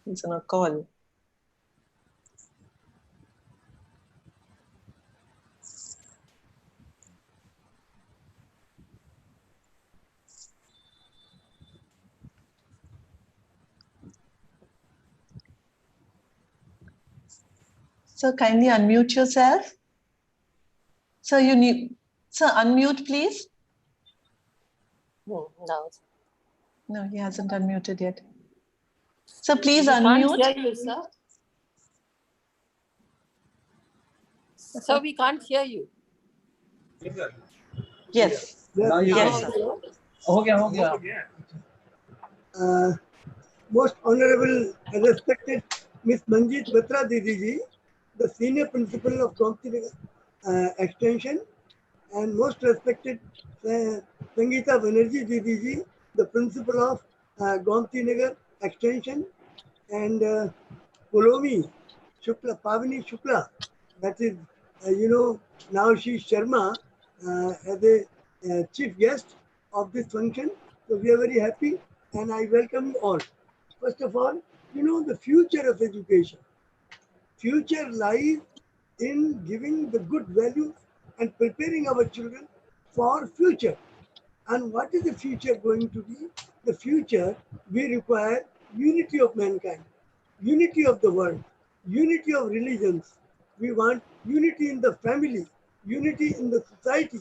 He's on a call. So kindly unmute yourself. Sir, you need, sir, unmute, please. No. No, he hasn't unmuted yet. So please We unmute. can't hear you, sir. So we can't hear you. Yes. Yes, sir. Most Honorable and respected Miss Manjeet Batra Didi ji, the Senior Principal of Gomtinagar Extension, and most respected Sangeeta Banerjee Didi ji, the Principal of Gomtinagar Extension, and Polomi Shukla, Pavani Shukla, that is, now she's Sharma as a chief guest of this function. So we are very happy and I welcome you all. First of all, the future of education. Future lies in giving the good values and preparing our children for future. And what is the future going to be? The future, we require unity of mankind, unity of the world, unity of religions. We want unity in the family, unity in the society.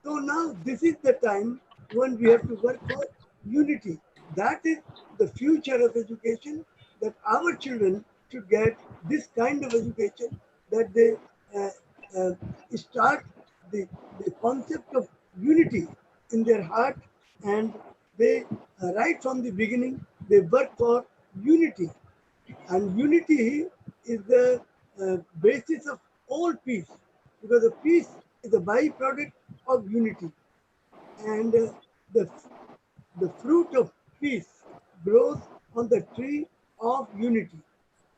So now this is the time when we have to work for unity. That is the future of education, that our children should get this kind of education, that they start the concept of unity in their heart, and they right from the beginning they work for unity, and unity is the basis of all peace, because the peace is a byproduct of unity, and the the fruit of peace grows on the tree of unity.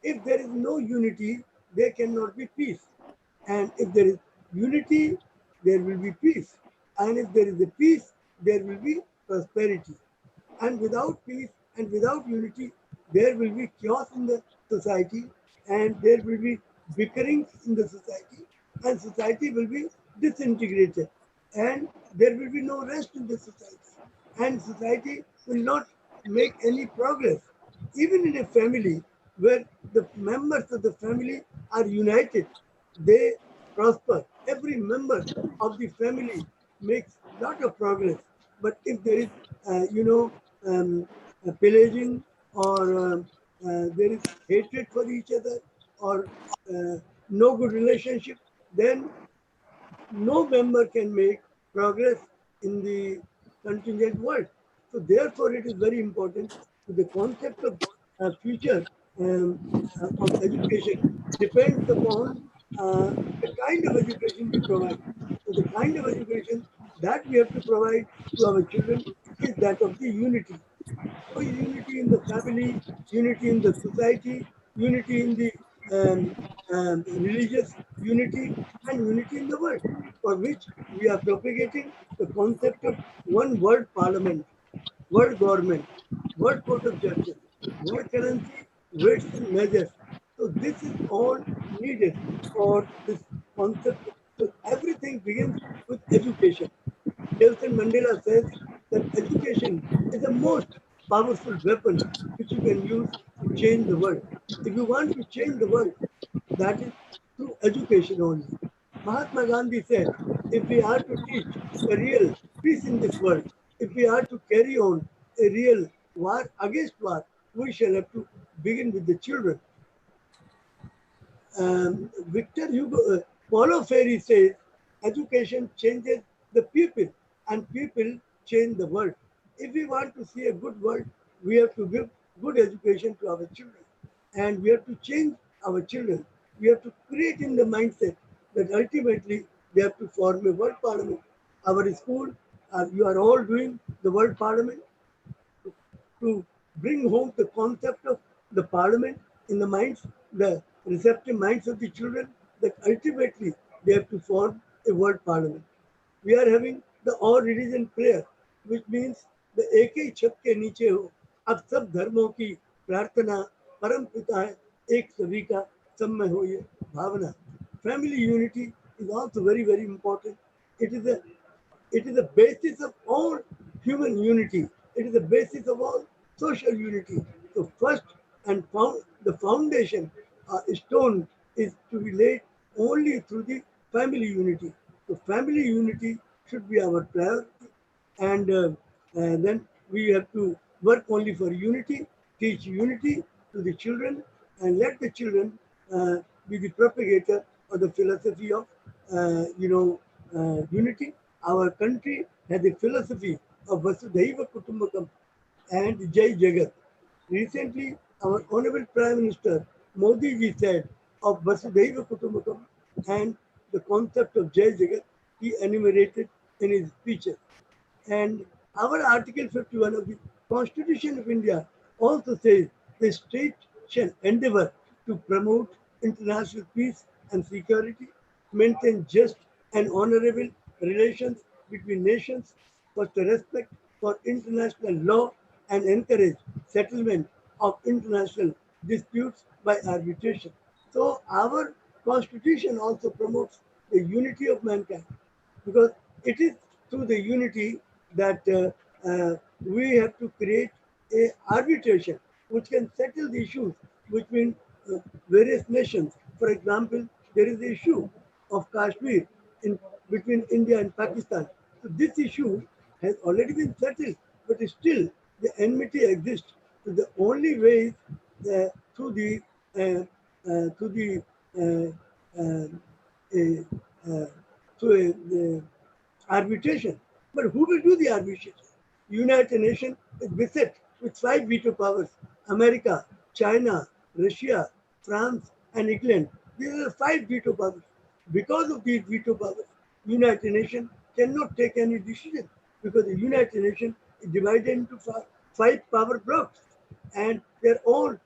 If there is no unity, there cannot be peace. And if there is unity, there will be peace. And if there is a peace, there will be prosperity. And without peace and without unity, there will be chaos in the society, and there will be bickering in the society, and society will be disintegrated, and there will be no rest in the society, and society will not make any progress. Even in a family where the members of the family are united, they prosper. Every member of the family makes lot of progress. But if there is, pillaging, or there is hatred for each other, or no good relationship, then no member can make progress in the contingent world. So therefore, it is very important. The concept of future of education depends upon the kind of education we provide. So the kind of education that we have to provide to our children is that of the unity. So unity in the family, unity in the society, unity in the religious unity, and unity in the world, for which we are propagating the concept of one world parliament, world government, world court of justice, world currency, weights and measures. So this is all needed for this concept. So everything begins with education. Nelson Mandela says that education is the most powerful weapon which you can use to change the world. If you want to change the world, that is through education only. Mahatma Gandhi said, if we are to teach a real peace in this world, if we are to carry on a real war against war, we shall have to begin with the children. Victor Hugo, Paulo Freire says, education changes the people and people change the world. If we want to see a good world, we have to give good education to our children, and we have to change our children. We have to create in the mindset that ultimately they have to form a world parliament. Our school, you are all doing the world parliament to bring home the concept of the parliament in the minds, the receptive minds of the children, that ultimately they have to form a world parliament. We are having the all religion prayer, which means the एक ही छत के नीचे हो, अब सब धर्मों की प्रार्थना, परम पिता है, एक सभी का सब में हो ये भावना. Family unity is also very, very important. It is a it is the basis of all human unity. It is the basis of all social unity. So first and the foundation stone is to be laid only through the family unity. So family unity should be our priority, and then we have to work only for unity, teach unity to the children, and let the children be the propagator of the philosophy of unity. Our country has a philosophy of Vasudhaiva Kutumbakam and Jai Jagat. Recently, our Honorable Prime Minister Modi ji said of Vasudhaiva Kutumbakam and the concept of Jai Jagat, he enumerated in his speeches. And our Article 51 of the Constitution of India also says the state shall endeavor to promote international peace and security, maintain just and honorable relations between nations, foster respect for international law, and encourage settlement of international disputes by arbitration. So our constitution also promotes the unity of mankind, because it is through the unity that we have to create a arbitration which can settle the issues between various nations. For example, there is the issue of Kashmir in between India and Pakistan. So this issue has already been settled, but still the enmity exists. So the only way is through the arbitration. But who will do the arbitration? United Nations is beset with 5 veto powers: America, China, Russia, France, and England. These are the 5 veto powers. Because of these veto powers, United Nations cannot take any decision, because the United Nations is divided into 5 power blocks, and they're all,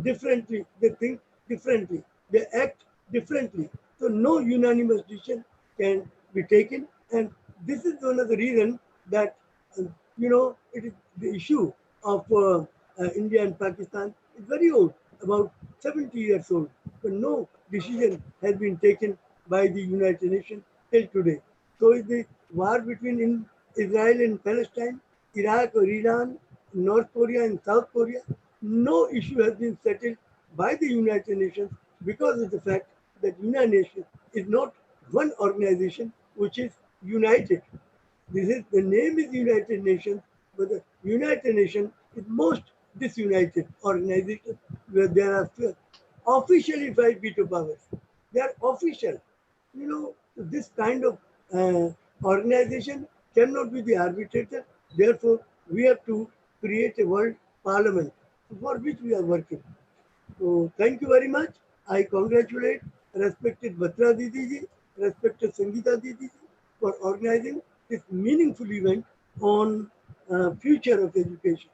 differently. They think differently. They act differently. So no unanimous decision can be taken, and this is one of the reasons that it is the issue of India and Pakistan is very old, about 70 years old, but no decision has been taken by the United Nations till today. So is the war between Israel and Palestine, Iraq or Iran, North Korea and South Korea, no issue has been settled by the United Nations, because of the fact that United Nations is not one organization which is united. The name is United Nations, but the United Nations is most disunited organization, where there are officially 5 veto powers. They are official. This kind of organization cannot be the arbitrator. Therefore, we have to create a world parliament, for which we are working. So thank you very much. I congratulate respected Batra Didi ji, respected Sangeeta Didi ji, for organizing this meaningful event on future of education.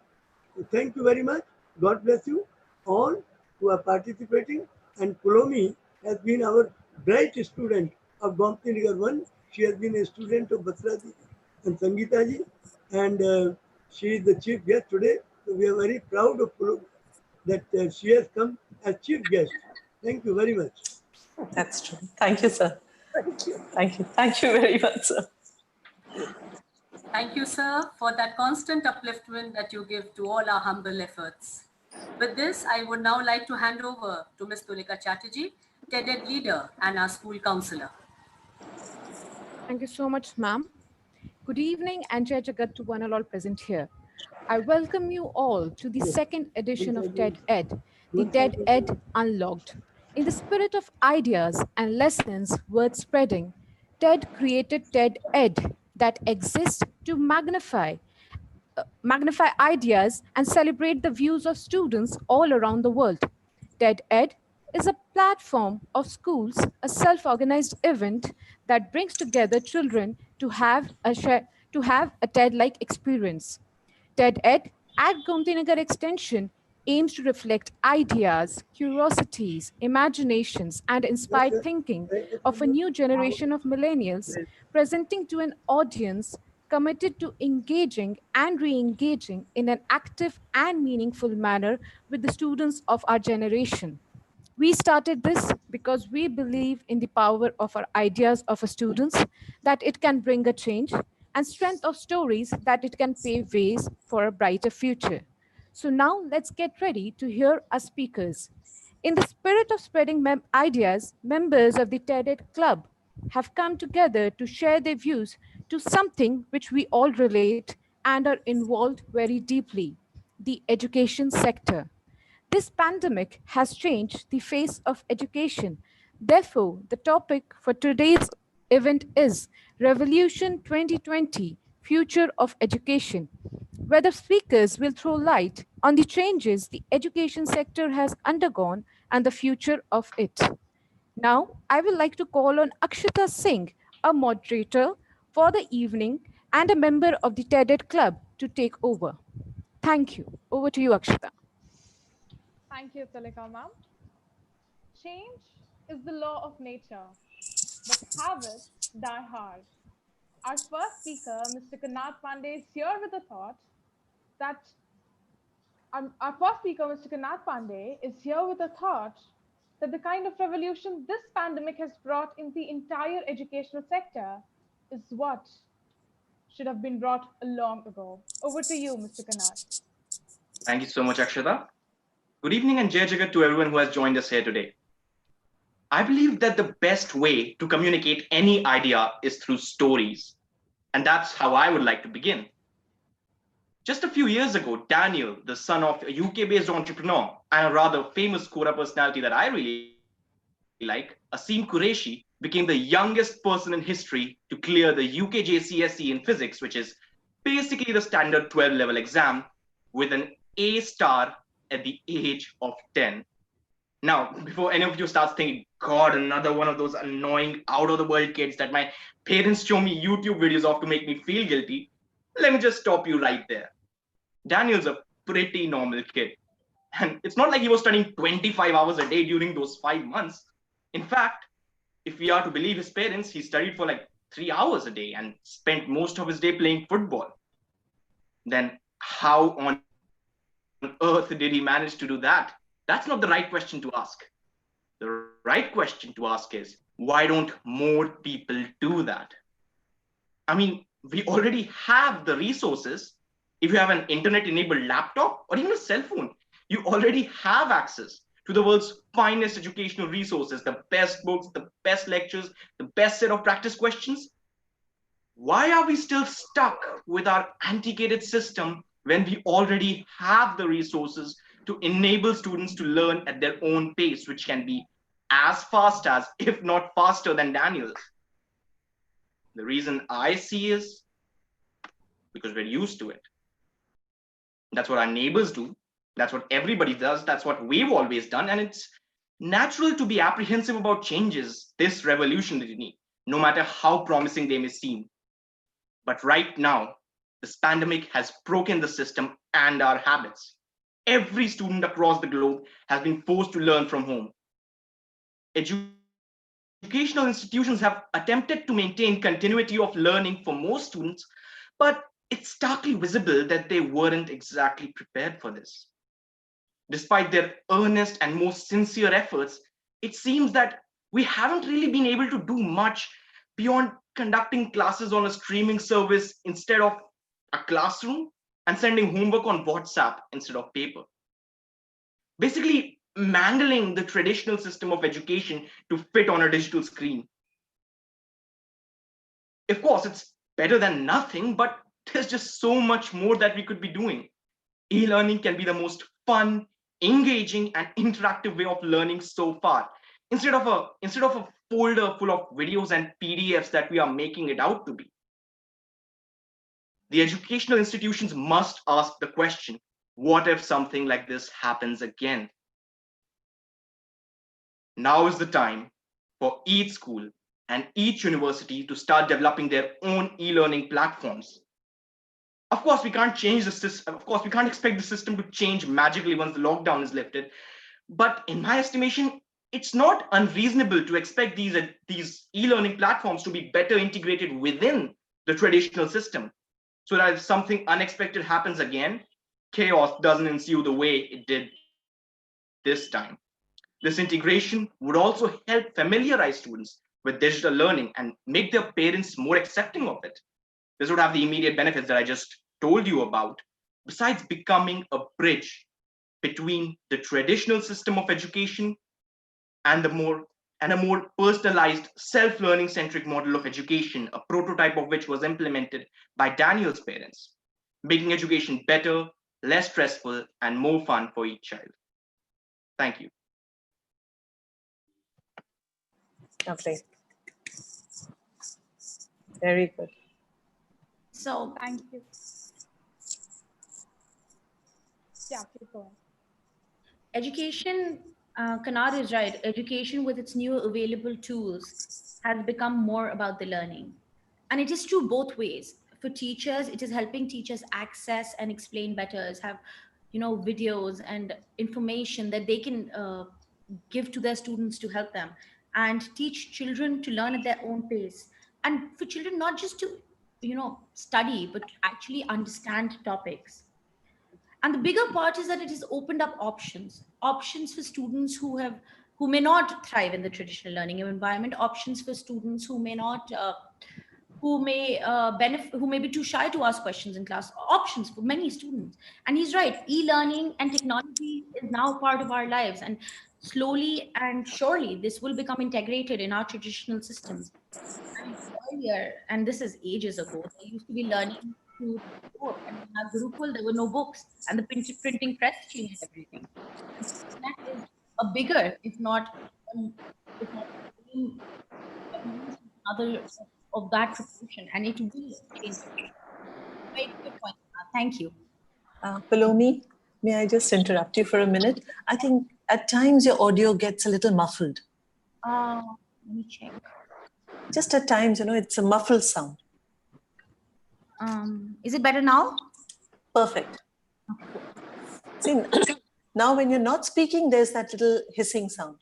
So thank you very much. God bless you all who are participating. And Kulomi has been our bright student of Gomtinagar 1. She has been a student of Batra Didi and Sangeeta ji, and she is the chief guest today. So we are very proud of Kulomi that she has come as chief guest. Thank you very much. That's true. Thank you, sir. Thank you. Thank you. Thank you very much, sir. Thank you, sir, for that constant upliftment that you give to all our humble efforts. With this, I would now like to hand over to Ms. Tulika Chatterjee, TED leader and our school counselor. Thank you so much, ma'am. Good evening and Jai Jagat to one and all present here. I welcome you all to the second edition of TED Ed, the TED Ed Unlocked. In the spirit of ideas and lessons worth spreading, TED created TED Ed that exists to magnify ideas and celebrate the views of students all around the world. TED Ed is a platform of schools, a self-organized event that brings together children to have a TED-like experience. TED Ed at Gomtinagar Extension aims to reflect ideas, curiosities, imaginations, and inspired thinking of a new generation of millennials, presenting to an audience committed to engaging and re-engaging in an active and meaningful manner with the students of our generation. We started this because we believe in the power of our ideas of our students, that it can bring a change, and strength of stories that it can pave ways for a brighter future. So now let's get ready to hear our speakers. In the spirit of spreading ideas, members of the TED Club have come together to share their views to something which we all relate and are involved very deeply, the education sector. This pandemic has changed the face of education. Therefore, the topic for today's event is Revolution 2020 Future of Education, where the speakers will throw light on the changes the education sector has undergone and the future of it. Now, I would like to call on Akshita Singh, a moderator for the evening and a member of the TED Club, to take over. Thank you. Over to you, Akshita. Thank you, Talika ma'am. Change is the law of nature, but habits die hard. Our first speaker, Mr. Kanat Pandey, is here with a thought that our first speaker, Mr. Kanat Pandey, is here with a thought that the kind of revolution this pandemic has brought in the entire educational sector is what should have been brought long ago. Over to you, Mr. Kanat. Thank you so much, Akshata. Good evening and Jai Jagat to everyone who has joined us here today. I believe that the best way to communicate any idea is through stories. And that's how I would like to begin. Just a few years ago, Daniel, the son of a UK-based entrepreneur and a rather famous Quora personality that I really like, Asim Qureshi, became the youngest person in history to clear the UK JCSE in physics, which is basically the standard 12 level exam, with an A star at the age of 10. Now, before any of you starts thinking, God, another one of those annoying out-of-the-world kids that my parents show me YouTube videos of to make me feel guilty, let me just stop you right there. Daniel's a pretty normal kid. And it's not like he was studying 25 hours a day during those 5 months. In fact, if we are to believe his parents, he studied for like 3 hours a day and spent most of his day playing football. Then how on earth did he manage to do that? That's not the right question to ask. The right question to ask is, why don't more people do that? I mean, we already have the resources. If you have an internet-enabled laptop or even a cell phone, you already have access to the world's finest educational resources, the best books, the best lectures, the best set of practice questions. Why are we still stuck with our antiquated system when we already have the resources to enable students to learn at their own pace, which can be as fast as, if not faster than Daniel's? The reason I see is because we're used to it. That's what our neighbors do. That's what everybody does. That's what we've always done. And it's natural to be apprehensive about changes this revolutionary, no matter how promising they may seem. But right now, this pandemic has broken the system and our habits. Every student across the globe has been forced to learn from home. Educational institutions have attempted to maintain continuity of learning for most students, but it's starkly visible that they weren't exactly prepared for this. Despite their earnest and most sincere efforts, it seems that we haven't really been able to do much beyond conducting classes on a streaming service instead of a classroom and sending homework on WhatsApp instead of paper. Basically, mangling the traditional system of education to fit on a digital screen. Of course, it's better than nothing, but there's just so much more that we could be doing. E-learning can be the most fun, engaging, and interactive way of learning so far. Instead of a folder full of videos and PDFs that we are making it out to be. The educational institutions must ask the question, what if something like this happens again? Now is the time for each school and each university to start developing their own e-learning platforms. Of course, we can't change the system. Of course, we can't expect the system to change magically once the lockdown is lifted. But in my estimation, it's not unreasonable to expect these e-learning platforms to be better integrated within the traditional system, so that if something unexpected happens again, chaos doesn't ensue the way it did this time. This integration would also help familiarize students with digital learning and make their parents more accepting of it. This would have the immediate benefits that I just told you about, besides becoming a bridge between the traditional system of education and a more personalized self-learning centric model of education, a prototype of which was implemented by Daniel's parents, making education better, less stressful, and more fun for each child. Thank you. Lovely. Very good. So Thank you. Yeah, keep going. education, Kanad is right. Education with its new available tools has become more about the learning. And it is true both ways. For teachers, it is helping teachers access and explain better, have, videos and information that they can give to their students to help them and teach children to learn at their own pace. And for children, not just to, study, but to actually understand topics. And the bigger part is that it has opened up options for students who may not thrive in the traditional learning environment, options for students who may not benefit, who may be too shy to ask questions in class, options for many students. And he's right, e-learning and technology is now part of our lives, and slowly and surely this will become integrated in our traditional systems. And earlier, and this is ages ago, they used to be learning through book. And in our Gurukul, there were no books, and the printing press changed everything. And that is a bigger, if not another of that proportion, and it will change. Very good point. Thank you. Palomi, may I just interrupt you for a minute? I think at times your audio gets a little muffled. Let me check. Just at times, it's a muffled sound. Is it better now? Perfect. See, now when you're not speaking, there's that little hissing sound.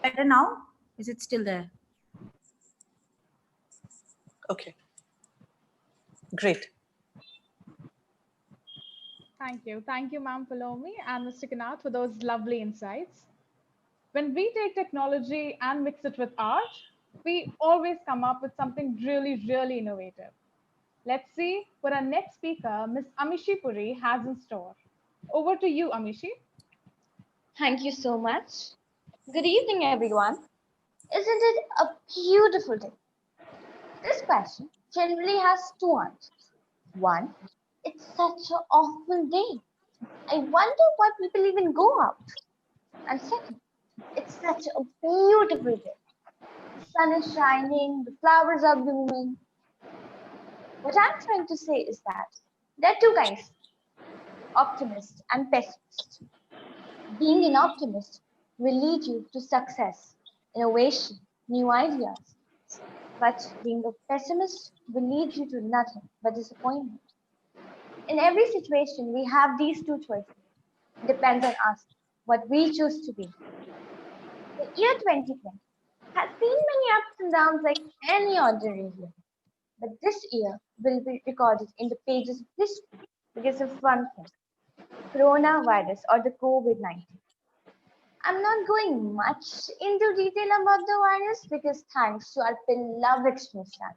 Better now? Is it still there? Okay. Great. Thank you. Thank you, Ma'am Palomi and Mr. Kanath, for those lovely insights. When we take technology and mix it with art, we always come up with something really, really innovative. Let's see what our next speaker, Ms. Amishi Puri, has in store. Over to you, Amishi. Thank you so much. Good evening, everyone. Isn't it a beautiful day? This question generally has two answers. One, it's such an awful day. I wonder why people even go out. And second, it's such a beautiful day. The sun is shining, the flowers are blooming. What I'm trying to say is that there are two kinds, optimist and pessimist. Being an optimist will lead you to success, innovation, new ideas. But being a pessimist will lead you to nothing but disappointment. In every situation, we have these two choices. It depends on us, what we choose to be. The year 2020 has seen many ups and downs like any ordinary year. But this year will be recorded in the pages of history because of one thing, coronavirus or the COVID-19. I'm not going much into detail about the virus because thanks to our beloved Smithsonian,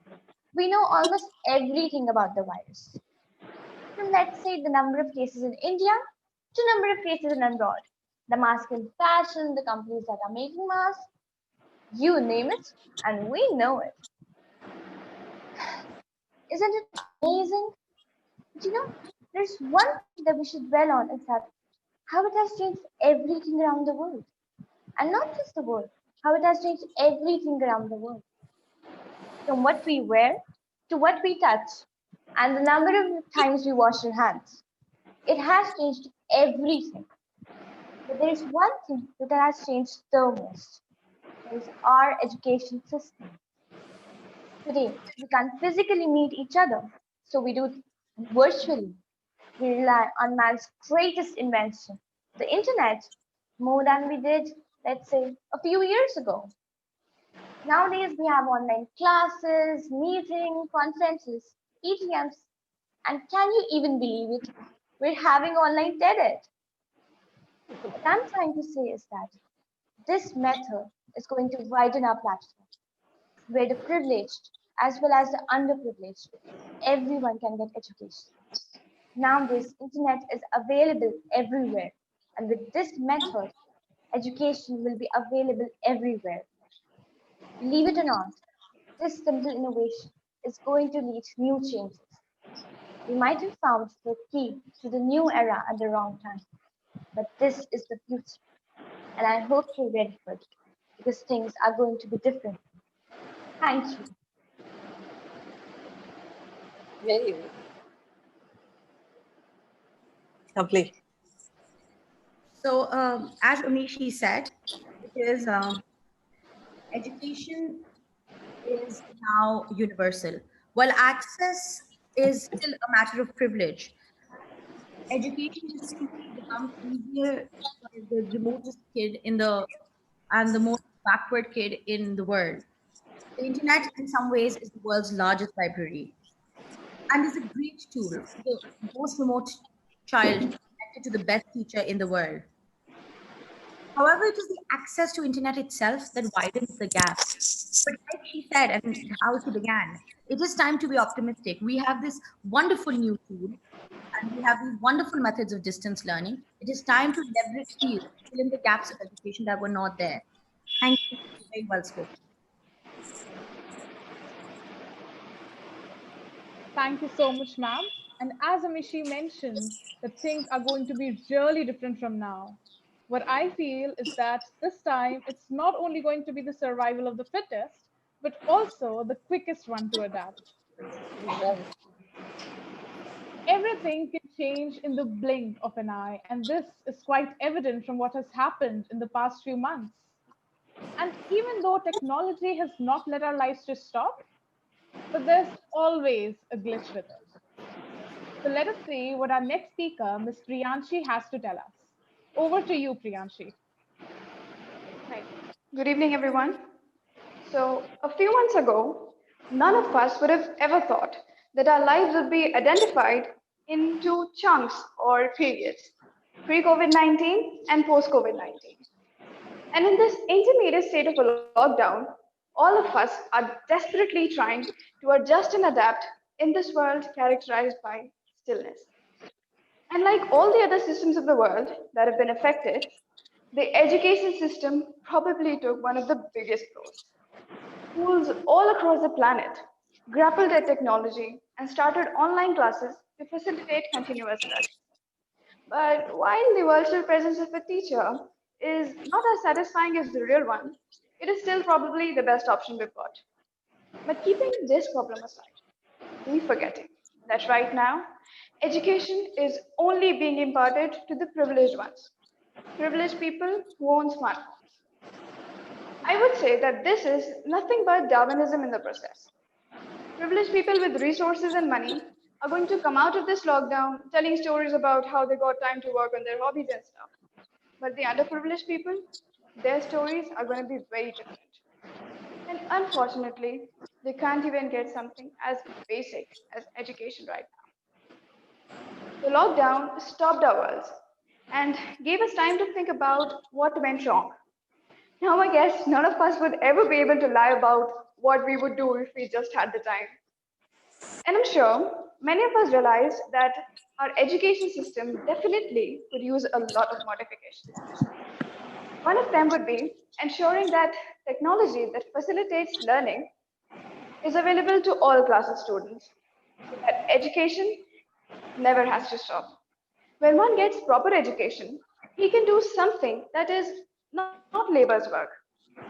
we know almost everything about the virus. From let's say the number of cases in India to number of cases in abroad, the mask in fashion, the companies that are making masks, you name it, and we know it. Isn't it amazing? But there's one thing that we should dwell on is that how it has changed everything around the world. And not just the world, how it has changed everything around the world. From what we wear to what we touch and the number of times we wash our hands. It has changed everything. But there is one thing that has changed the most. That is our education system. Today, we can't physically meet each other, so we do it virtually. We rely on man's greatest invention, the internet, more than we did, let's say, a few years ago. Nowadays, we have online classes, meetings, conferences, ETMs, and can you even believe it? We're having online TED. What I'm trying to say is that this method is going to widen our platform, where the privileged as well as the underprivileged, everyone can get education. Now this internet is available everywhere, and with this method, education will be available everywhere. Believe it or not, this simple innovation is going to lead to new changes. We might have found the key to the new era at the wrong time, but this is the future, and I hope you're ready for it because things are going to be different. Thank you. Very well. Lovely. So, as Amishi said, because education is now universal. While access is still a matter of privilege, education has simply become easier for the remotest kid in the and the most backward kid in the world. The internet, in some ways, is the world's largest library and is a great tool for the most remote child connected to the best teacher in the world. However, it is the access to internet itself that widens the gap. But like she said, and how she began, it is time to be optimistic. We have this wonderful new tool, and we have these wonderful methods of distance learning. It is time to leverage these, fill in the gaps of education that were not there. Thank you. Very well spoken. Thank you so much, ma'am. And as Amishi mentioned, that things are going to be really different from now. What I feel is that this time it's not only going to be the survival of the fittest, but also the quickest one to adapt. Everything can change in the blink of an eye, and this is quite evident from what has happened in the past few months. And even though technology has not let our lives just stop, but there's always a glitch with it. So let us see what our next speaker, Ms. Priyanshi, has to tell us. Over to you, Priyanshi. Right. Good evening, everyone. So, a few months ago, none of us would have ever thought that our lives would be identified into chunks or periods, pre COVID 19 and post COVID 19. And in this intermediate state of a lockdown, all of us are desperately trying to adjust and adapt in this world characterized by stillness. And like all the other systems of the world that have been affected, the education system probably took one of the biggest blows. Schools all across the planet grappled at technology and started online classes to facilitate continuous learning. But while the virtual presence of a teacher is not as satisfying as the real one, it is still probably the best option we've got. But keeping this problem aside, we forgetting that right now, education is only being imparted to the privileged ones, privileged people who own smartphones. I would say that this is nothing but Darwinism in the process. Privileged people with resources and money are going to come out of this lockdown telling stories about how they got time to work on their hobbies and stuff. But the underprivileged people, their stories are going to be very different. And unfortunately, they can't even get something as basic as education right now. The lockdown stopped our worlds and gave us time to think about what went wrong. Now, I guess none of us would ever be able to lie about what we would do if we just had the time. And I'm sure many of us realize that our education system definitely could use a lot of modifications. One of them would be ensuring that technology that facilitates learning is available to all classes students so that education never has to stop. When one gets proper education, he can do something that is not labor's work.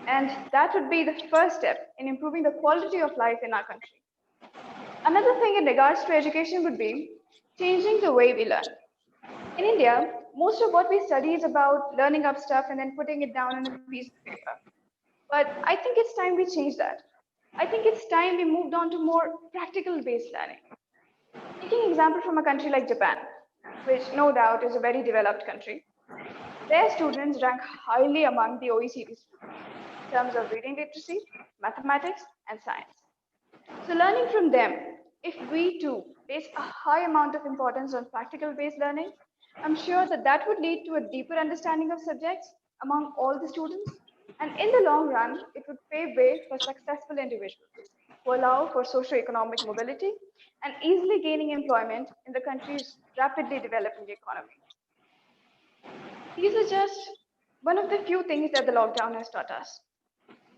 And that would be the first step in improving the quality of life in our country. Another thing in regards to education would be changing the way we learn. In India, most of what we study is about learning up stuff and then putting it down on a piece of paper. But I think it's time we change that. I think it's time we moved on to more practical based learning. Taking example from a country like Japan, which no doubt is a very developed country, their students rank highly among the OECD students in terms of reading literacy, mathematics, and science. So learning from them, if we too place a high amount of importance on practical based learning, I'm sure that that would lead to a deeper understanding of subjects among all the students. And in the long run, it would pave way for successful individuals who allow for socio-economic mobility and easily gaining employment in the country's rapidly developing economy. These are just one of the few things that the lockdown has taught us.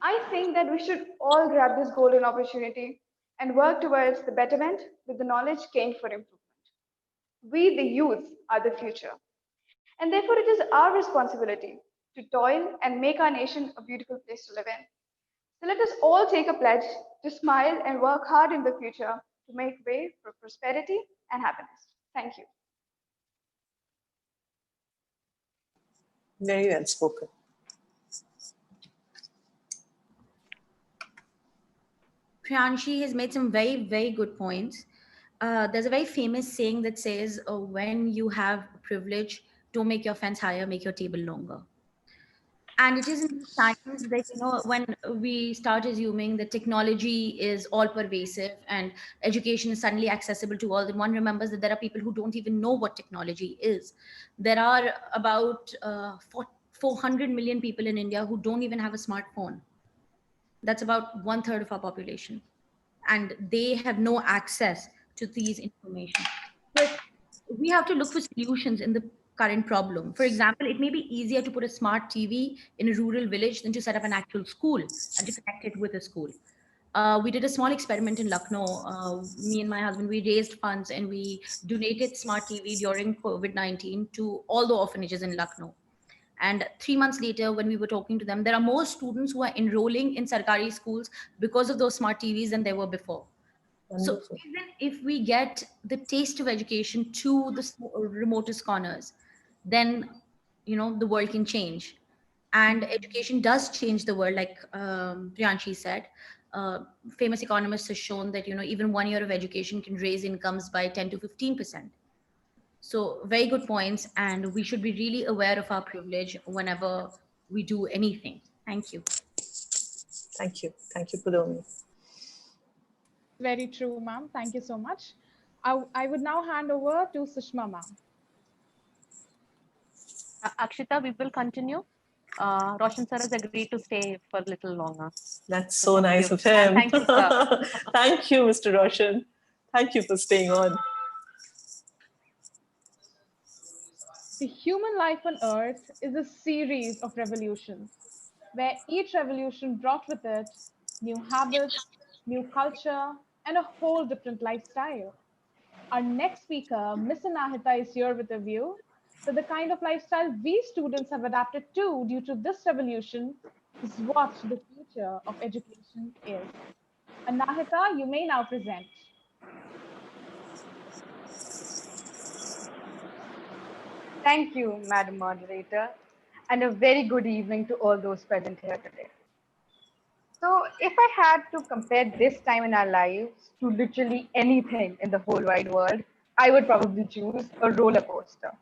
I think that we should all grab this golden opportunity and work towards the betterment with the knowledge gained for improvement. We, the youth, are the future. And therefore, it is our responsibility to toil and make our nation a beautiful place to live in. So let us all take a pledge to smile and work hard in the future to make way for prosperity and happiness. Thank you. Very well spoken. Priyanshi has made some very, very good points. There's a very famous saying that says, when you have privilege, don't make your fence higher, make your table longer. And it is in these times that, when we start assuming that technology is all pervasive and education is suddenly accessible to all, then one remembers that there are people who don't even know what technology is. There are about 400 million people in India who don't even have a smartphone. That's about 1/3 of our population. And they have no access to these information. But we have to look for solutions in the current problem. For example, it may be easier to put a smart TV in a rural village than to set up an actual school and to connect it with a school. We did a small experiment in Lucknow. Me and my husband, we raised funds and we donated smart TV during COVID-19 to all the orphanages in Lucknow. And 3 months later, when we were talking to them, there are more students who are enrolling in Sarkari schools because of those smart TVs than there were before. Wonderful. So even if we get the taste of education to the remotest corners, then the world can change. And education does change the world, like Priyanshi said. Famous economists have shown that even 1 year of education can raise incomes by 10 to 15%. So very good points, and we should be really aware of our privilege whenever we do anything. Thank you. Thank you. Thank you, Pudomi. Very true, ma'am. Thank you so much. I would now hand over to Sushma, ma'am. Akshita, we will continue. Roshan sir has agreed to stay for a little longer. That's so nice of him. Thank you, sir. Thank you, Mr. Roshan. Thank you for staying on. The human life on Earth is a series of revolutions, where each revolution brought with it new habits, new culture, and a whole different lifestyle. Our next speaker, Miss Anahita, is here with a view that the kind of lifestyle we students have adapted to due to this revolution is what the future of education is. Anahita, you may now present. Thank you, Madam Moderator, and a very good evening to all those present here today. So, if I had to compare this time in our lives to literally anything in the whole wide world, I would probably choose a roller coaster,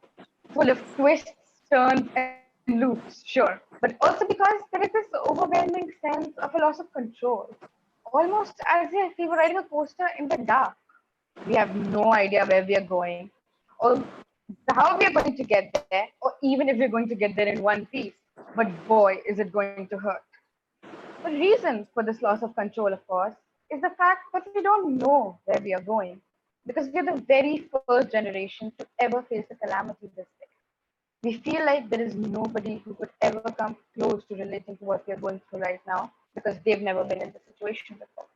full of twists, turns, and loops, sure, but also because there is this overwhelming sense of a loss of control, almost as if we were riding a coaster in the dark. We have no idea where we are going, or how we are going to get there, or even if we're going to get there in one piece. But boy, is it going to hurt. The reason for this loss of control, of course, is the fact that we don't know where we are going, because we are the very first generation to ever face a calamity this big. We feel like there is nobody who could ever come close to relating to what we are going through right now, because they've never been in this situation before.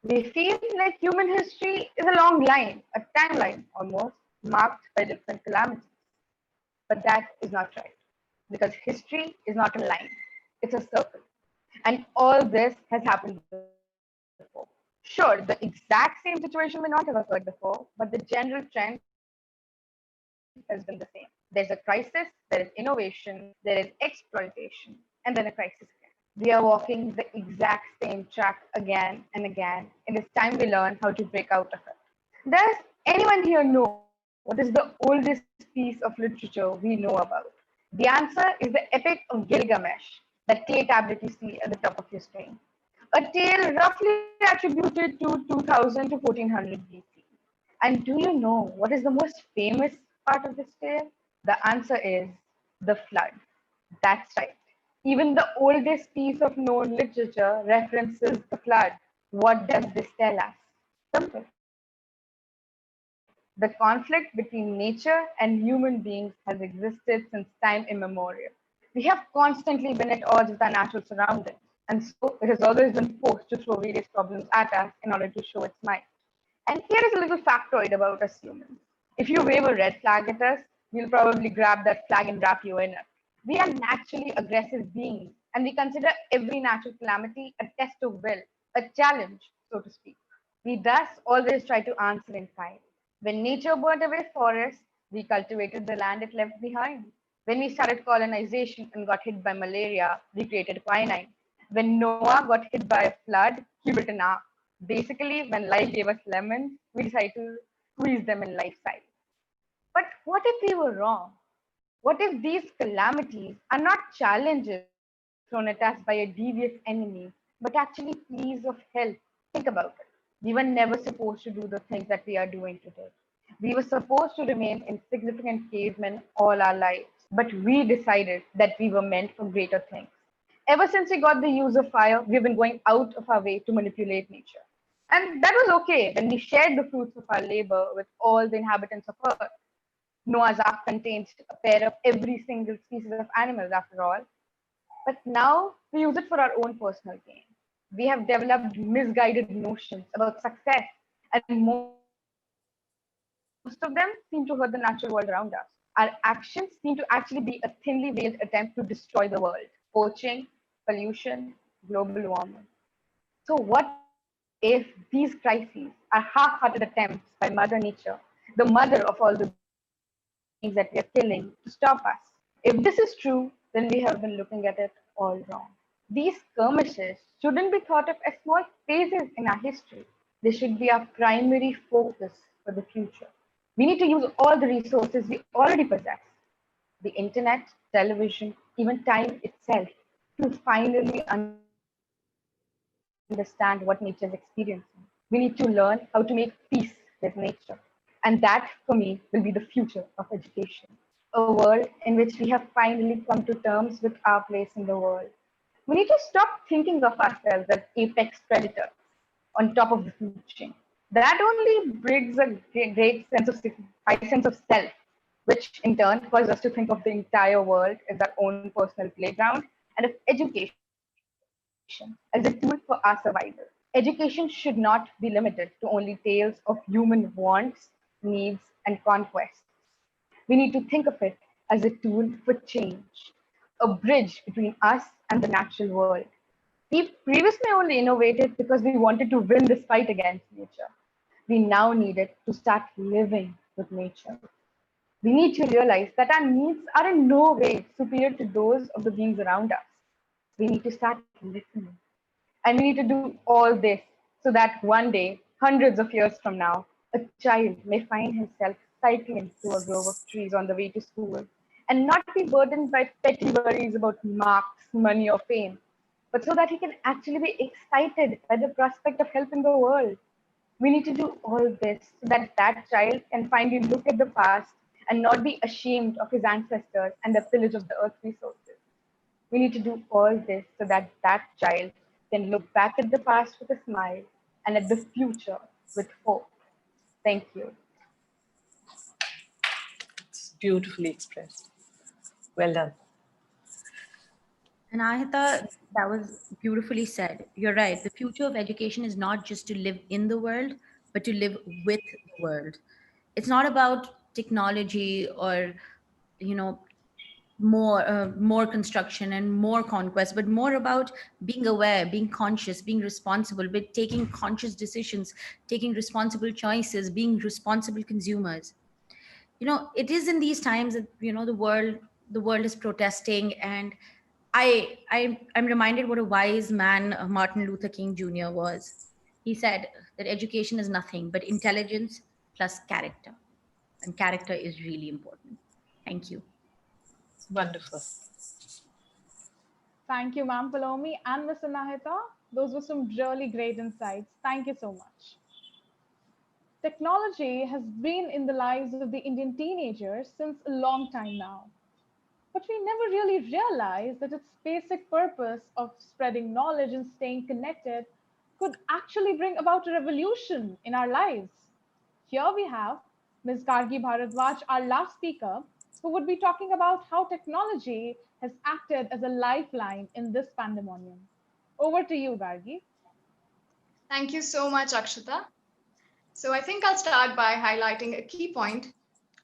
We feel like human history is a long line, a timeline almost, marked by different calamities. But that is not right, because history is not a line, it's a circle. And all this has happened before. Sure, the exact same situation may not have occurred before, but the general trend has always been the same. has been the same. There's a crisis, there is innovation, there is exploitation, and then a crisis again. We are walking the exact same track again and again. It is time we learn how to break out of it. Does anyone here know what is the oldest piece of literature we know about? The answer is the Epic of Gilgamesh, that clay tablet you see at the top of your screen. A tale roughly attributed to 2000 to 1400 BC. And do you know what is the most famous part of this tale? The answer is the flood. That's right. Even the oldest piece of known literature references the flood. What does this tell us? Simple. The conflict between nature and human beings has existed since time immemorial. We have constantly been at odds with our natural surroundings, and so it has always been forced to throw various problems at us in order to show its might. And here is a little factoid about us humans. If you wave a red flag at us, we'll probably grab that flag and wrap you in it. We are naturally aggressive beings, and we consider every natural calamity a test of will, a challenge, so to speak. We thus always try to answer in kind. When nature burned away forests, we cultivated the land it left behind. When we started colonization and got hit by malaria, we created quinine. When Noah got hit by a flood, he built an ark. Basically, when life gave us lemons, we decided to squeeze them in life size. But what if we were wrong? What if these calamities are not challenges thrown at us by a devious enemy, but actually pleas of help? Think about it. We were never supposed to do the things that we are doing today. We were supposed to remain insignificant cavemen all our lives, but we decided that we were meant for greater things. Ever since we got the use of fire, we've been going out of our way to manipulate nature. And that was okay when we shared the fruits of our labor with all the inhabitants of Earth. Noah's Ark contained a pair of every single species of animals, after all. But now we use it for our own personal gain. We have developed misguided notions about success, and most of them seem to hurt the natural world around us. Our actions seem to actually be a thinly veiled attempt to destroy the world. Poaching, pollution, global warming. So, what if these crises are half hearted attempts by Mother Nature, the mother of all the beings that we are killing, to stop us? If this is true, then we have been looking at it all wrong. These skirmishes shouldn't be thought of as small phases in our history. They should be our primary focus for the future. We need to use all the resources we already possess: the internet, television, even time itself, to finally understand what nature is experiencing. We need to learn how to make peace with nature. And that, for me, will be the future of education. A world in which we have finally come to terms with our place in the world. We need to stop thinking of ourselves as apex predators on top of the food chain. That only brings a high sense of self, which in turn causes us to think of the entire world as our own personal playground, and of education as a tool for our survival. Education should not be limited to only tales of human wants, needs, and conquests. We need to think of it as a tool for change, a bridge between us and the natural world. We previously only innovated because we wanted to win this fight against nature. We now needed to start living with nature. We need to realize that our needs are in no way superior to those of the beings around us. We need to start listening. And we need to do all this so that one day, hundreds of years from now, a child may find himself cycling through a grove of trees on the way to school and not be burdened by petty worries about marks, money, or fame, but so that he can actually be excited by the prospect of helping the world. We need to do all this so that that child can finally look at the past and not be ashamed of his ancestors and the pillage of the earth's resources. We need to do all this so that that child can look back at the past with a smile and at the future with hope. Thank you. It's beautifully expressed. Well done. And I thought that was beautifully said. You're right. The future of education is not just to live in the world, but to live with the world. It's not about technology or, you know, more construction and more conquest, but more about being aware, being conscious, being responsible, but taking conscious decisions, taking responsible choices, being responsible consumers. it is in these times that the world is protesting, and I'm reminded what a wise man Martin Luther King Jr. was. He said that education is nothing but intelligence plus character, and character is really important. Thank you. Wonderful. Thank you, Ma'am Palomi and Ms. Anahita. Those were some really great insights. Thank you so much. Technology has been in the lives of the Indian teenagers since a long time now. But we never really realized that its basic purpose of spreading knowledge and staying connected could actually bring about a revolution in our lives. Here we have Ms. Gargi Bharadwaj, our last speaker, who would be talking about how technology has acted as a lifeline in this pandemonium. Over to you, Gargi. Thank you so much, Akshita. So I think I'll start by highlighting a key point,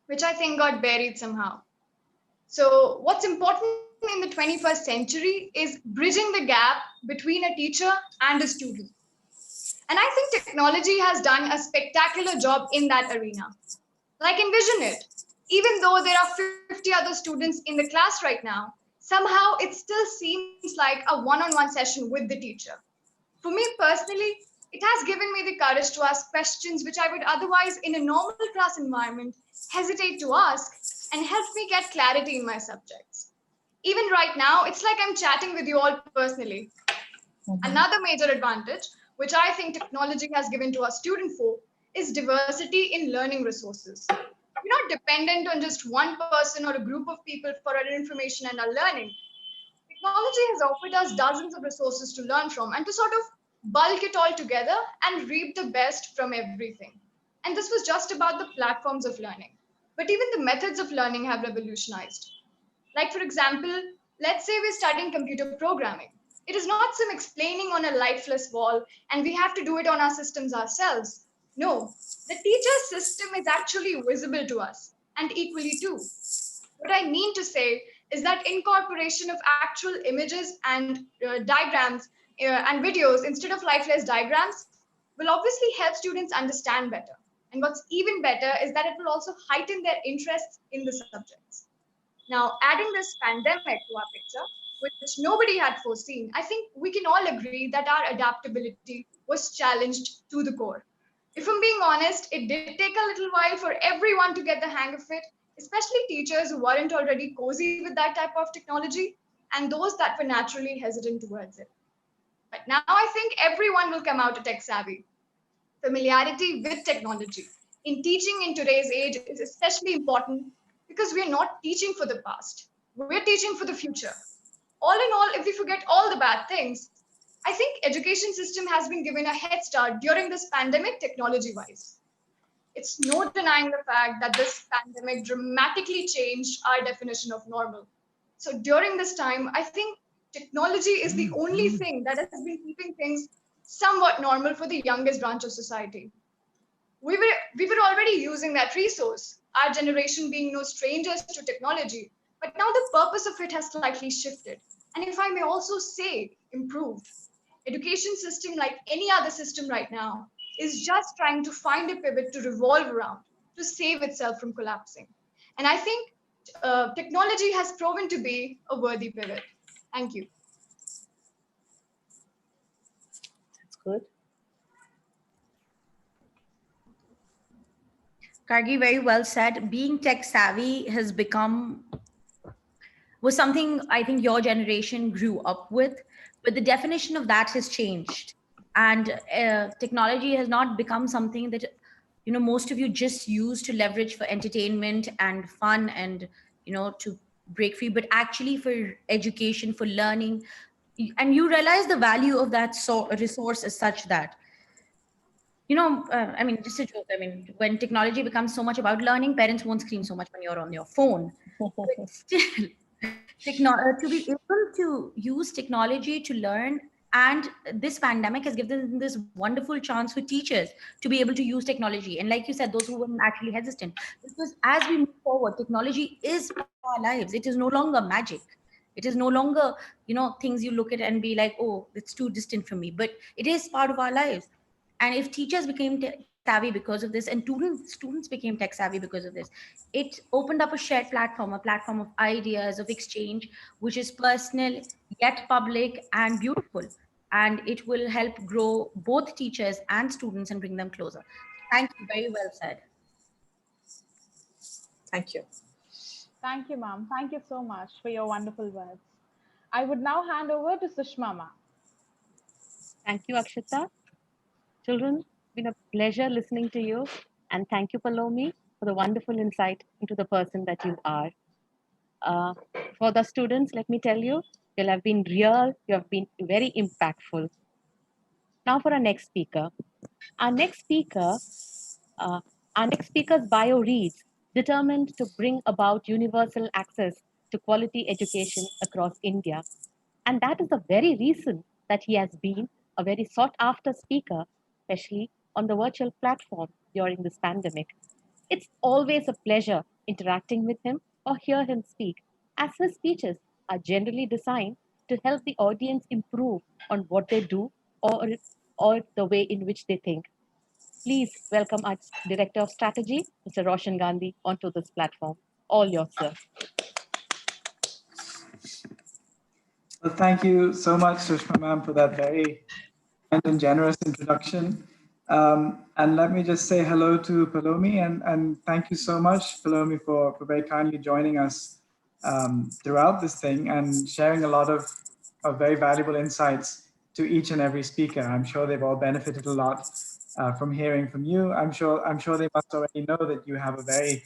which I think got buried somehow. So what's important in the 21st century is bridging the gap between a teacher and a student. And I think technology has done a spectacular job in that arena. Like, envision it. Even though there are 50 other students in the class right now, somehow it still seems like a one-on-one session with the teacher. For me personally, it has given me the courage to ask questions which I would otherwise, in a normal class environment, hesitate to ask, and helped me get clarity in my subjects. Even right now, it's like I'm chatting with you all personally. Another major advantage, which I think technology has given to our student folk, is diversity in learning resources. We're not dependent on just one person or a group of people for our information and our learning. Technology has offered us dozens of resources to learn from and to sort of bulk it all together and reap the best from everything. And this was just about the platforms of learning. But even the methods of learning have revolutionized. Like, for example, let's say we're studying computer programming. It is not some explaining on a lifeless wall and we have to do it on our systems ourselves. No, the teacher's system is actually visible to us, and equally too. What I mean to say is that incorporation of actual images and diagrams and videos instead of lifeless diagrams will obviously help students understand better. And what's even better is that it will also heighten their interests in the subjects. Now, adding this pandemic to our picture, which nobody had foreseen, I think we can all agree that our adaptability was challenged to the core. If I'm being honest, it did take a little while for everyone to get the hang of it, especially teachers who weren't already cozy with that type of technology and those that were naturally hesitant towards it. But now I think everyone will come out tech savvy. Familiarity with technology in teaching in today's age is especially important because we are not teaching for the past. We're teaching for the future. All in all, if we forget all the bad things, I think education system has been given a head start during this pandemic technology-wise. It's no denying the fact that this pandemic dramatically changed our definition of normal. So during this time, I think technology is the only thing that has been keeping things somewhat normal for the youngest branch of society. We were already using that resource, our generation being no strangers to technology, but now the purpose of it has slightly shifted. And if I may also say, improved. Education system, like any other system right now, is just trying to find a pivot to revolve around, to save itself from collapsing. And I think technology has proven to be a worthy pivot. Thank you. That's good. Kargi, very well said. Being tech savvy was something I think your generation grew up with, but the definition of that has changed. And technology has not become something that most of you just use to leverage for entertainment and fun and to break free, but actually for education, for learning. And you realize the value of that resource is such that I mean, just a joke. I mean, when technology becomes so much about learning, parents won't scream so much when you're on your phone. But still, to be able to use technology to learn, and this pandemic has given this wonderful chance for teachers to be able to use technology. And like you said, those who were actually hesitant, because as we move forward, technology is part of our lives. It is no longer magic. It is no longer things you look at and be like, oh, it's too distant from me. But it is part of our lives. And if teachers became savvy because of this, and students became tech savvy because of this. It opened up a shared platform, a platform of ideas, of exchange, which is personal yet public and beautiful. And it will help grow both teachers and students and bring them closer. Thank you. Very well said. Thank you. Thank you, ma'am. Thank you so much for your wonderful words. I would now hand over to Sushma, ma'am. Thank you, Akshita. Children, it's been a pleasure listening to you. And thank you, Palomi, for the wonderful insight into the person that you are. Uh, for the students, let me tell you, you have been real, you have been very impactful. Now for our next speaker. Our next speaker, uh, our next speaker's bio reads, determined to bring about universal access to quality education across India. And that is the very reason that he has been a very sought after speaker, especially on the virtual platform during this pandemic. It's always a pleasure interacting with him or hear him speak, as his speeches are generally designed to help the audience improve on what they do or, or the way in which they think. Please welcome our Director of Strategy, Mr. Roshan Gandhi, onto this platform. All yours, sir. Well, thank you so much, Sushma ma'am, for that very kind and generous introduction. And let me just say hello to Palomi, and thank you so much, Palomi, for very kindly joining us throughout this thing and sharing a lot of very valuable insights to each and every speaker. I'm sure they've all benefited a lot from hearing from you. I'm sure they must already know that you have a very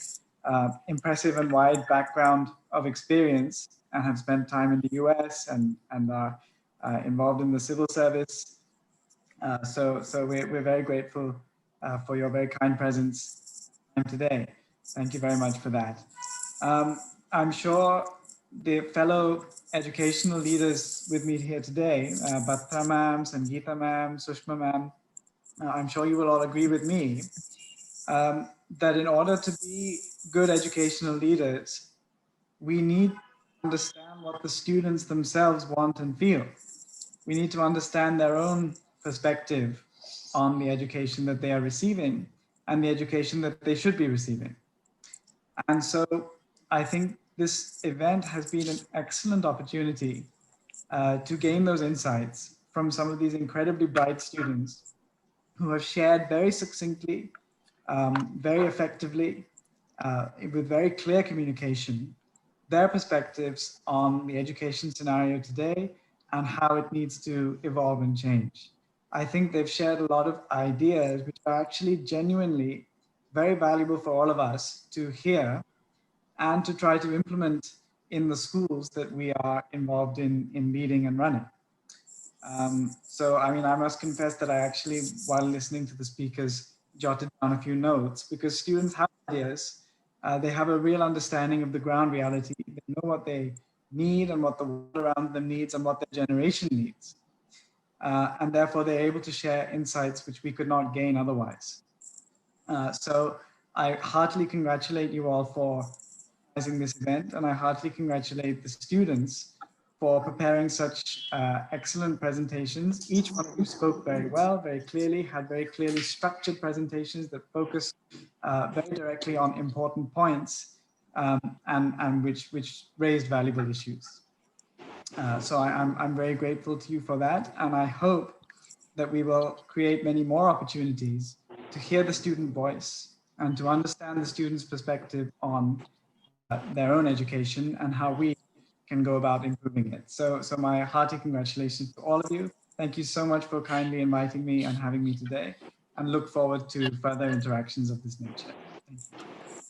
impressive and wide background of experience and have spent time in the US and are involved in the civil service. So we're very grateful for your very kind presence today. Thank you very much for that. I'm sure the fellow educational leaders with me here today, Batra ma'am, Sangeeta ma'am, Sushma ma'am, I'm sure you will all agree with me that in order to be good educational leaders, we need to understand what the students themselves want and feel. We need to understand their own perspective on the education that they are receiving and the education that they should be receiving. And so I think this event has been an excellent opportunity to gain those insights from some of these incredibly bright students who have shared very succinctly, very effectively, with very clear communication, their perspectives on the education scenario today and how it needs to evolve and change. I think they've shared a lot of ideas which are actually genuinely very valuable for all of us to hear and to try to implement in the schools that we are involved in leading and running. So, I mean, I must confess that I actually, while listening to the speakers, jotted down a few notes because students have ideas. They have a real understanding of the ground reality. They know what they need and what the world around them needs and what their generation needs. And therefore, they're able to share insights which we could not gain otherwise. So I heartily congratulate you all for organizing this event, and I heartily congratulate the students for preparing such excellent presentations. Each one of you spoke very well, very clearly, had very clearly structured presentations that focused very directly on important points and which raised valuable issues. So I'm very grateful to you for that, and I hope that we will create many more opportunities to hear the student voice and to understand the student's perspective on their own education and how we can go about improving it. So my hearty congratulations to all of you. Thank you so much for kindly inviting me and having me today, and look forward to further interactions of this nature. Thank you.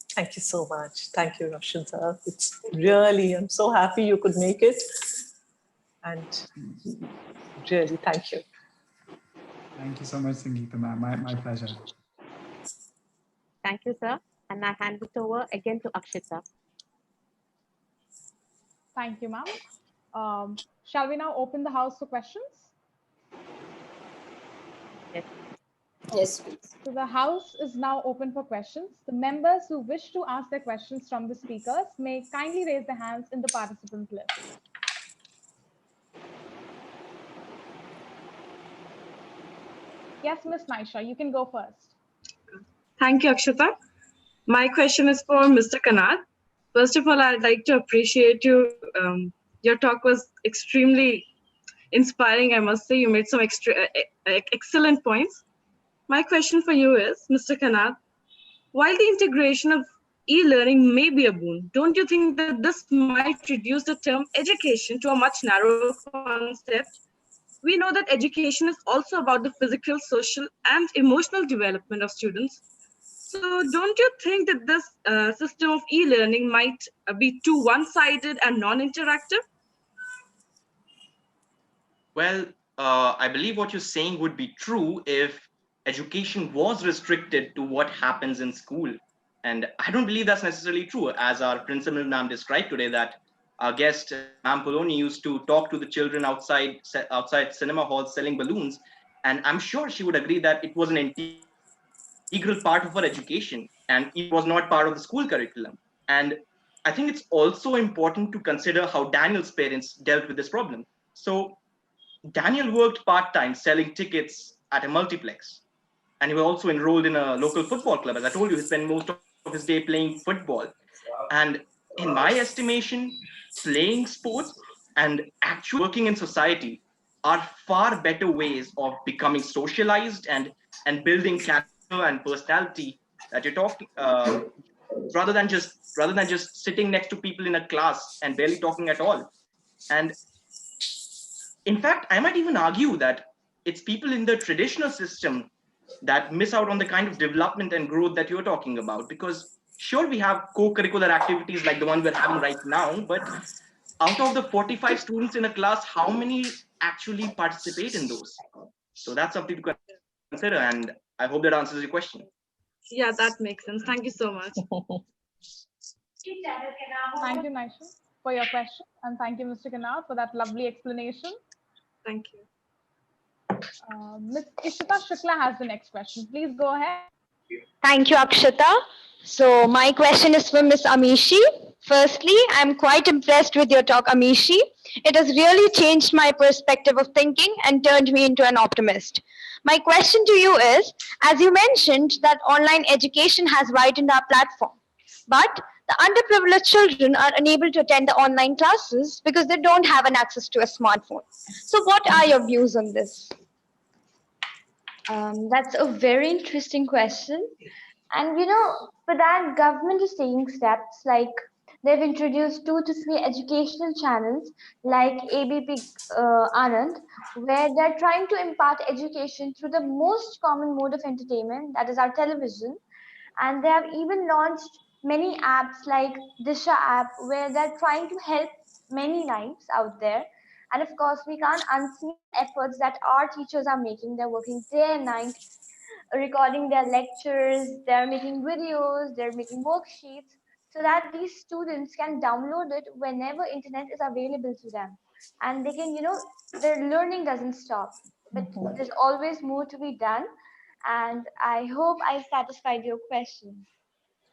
Thank you so much. Thank you, Roshan sir. It's really, I'm so happy you could make it. And really, thank you. Thank you so much, Sangeeta ma'am. My pleasure. Thank you, sir. And I hand it over again to Akshita. Thank you, ma'am. Shall we now open the house for questions? Yes. Yes, please. So the house is now open for questions. The members who wish to ask their questions from the speakers may kindly raise their hands in the participants list. Yes, Miss Naisha, you can go first. Thank you, Akshata. My question is for Mr. Kanad. First of all, I'd like to appreciate you. Your talk was extremely inspiring, I must say. You made some excellent points. My question for you is, Mr. Kanad, while the integration of e-learning may be a boon, don't you think that this might reduce the term education to a much narrower concept? We know that education is also about the physical, social, and emotional development of students. So don't you think that this system of e-learning might be too one-sided and non-interactive? Well, I believe what you're saying would be true if education was restricted to what happens in school. And I don't believe that's necessarily true, as our principal ma'am described today, that our guest, Ma'am Poloni, used to talk to the children outside cinema halls selling balloons. And I'm sure she would agree that it was an integral part of her education, and it was not part of the school curriculum. And I think it's also important to consider how Daniel's parents dealt with this problem. So Daniel worked part-time selling tickets at a multiplex, and he was also enrolled in a local football club. As I told you, he spent most of his day playing football. And in my estimation, playing sports and actually working in society are far better ways of becoming socialized and building character and personality that you're talking rather than just sitting next to people in a class and barely talking at all. And in fact, I might even argue that it's people in the traditional system that miss out on the kind of development and growth that you're talking about. Because sure, we have co-curricular activities like the one we're having right now, but out of the 45 students in a class, how many actually participate in those? So that's something to consider, and I hope that answers your question. Yeah, that makes sense. Thank you so much. Thank you, Naisha, for your question. And thank you, Mr. Kanad, for that lovely explanation. Thank you. Ms. Ishita Shukla has the next question. Please go ahead. Thank you, Akshata. So my question is for Miss Amishi. Firstly, I'm quite impressed with your talk, Amishi. It has really changed my perspective of thinking and turned me into an optimist. My question to you is, as you mentioned that online education has widened our platform, but the underprivileged children are unable to attend the online classes because they don't have an access to a smartphone. So what are your views on this? That's a very interesting question. And for that, government is taking steps like they've introduced 2 to 3 educational channels like ABP Anand, where they're trying to impart education through the most common mode of entertainment, that is our television. And they have even launched many apps like Disha app, where they're trying to help many lives out there. And of course, we can't unsee the efforts that our teachers are making. They're working day and night recording their lectures, they're making videos, they're making worksheets so that these students can download it whenever internet is available to them. And they can, their learning doesn't stop. But there's always more to be done. And I hope I satisfied your question.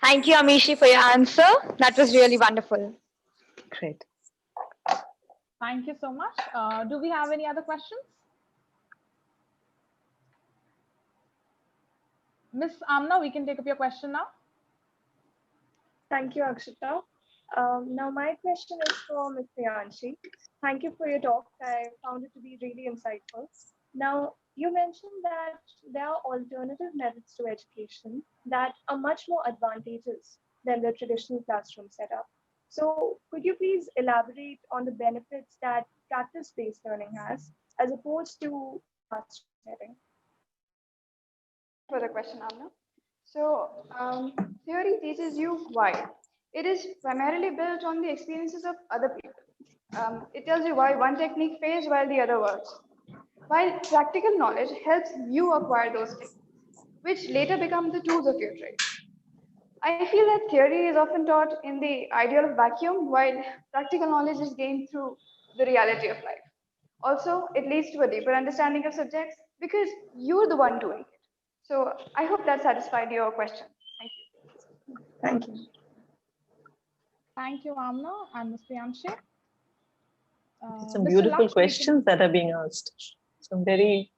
Thank you, Amishi, for your answer. That was really wonderful. Great. Thank you so much. Do we have any other questions? Miss Amna, we can take up your question now. Thank you, Akshita. Now, my question is for Ms. Priyanshi. Thank you for your talk. I found it to be really insightful. Now, you mentioned that there are alternative methods to education that are much more advantageous than the traditional classroom setup. So, could you please elaborate on the benefits that practice-based learning has as opposed to the classroom setting? For the question, Amna. So, theory teaches you why. It is primarily built on the experiences of other people. It tells you why one technique fails while the other works. While practical knowledge helps you acquire those things, which later become the tools of your trade. I feel that theory is often taught in the ideal of vacuum, while practical knowledge is gained through the reality of life. Also, it leads to a deeper understanding of subjects because you're the one doing it. So I hope that satisfied your question. Thank you. Thank you. Thank you, Amna and Ms. Priyanshi. Some Mr. beautiful Laksh, questions that are being asked. Some very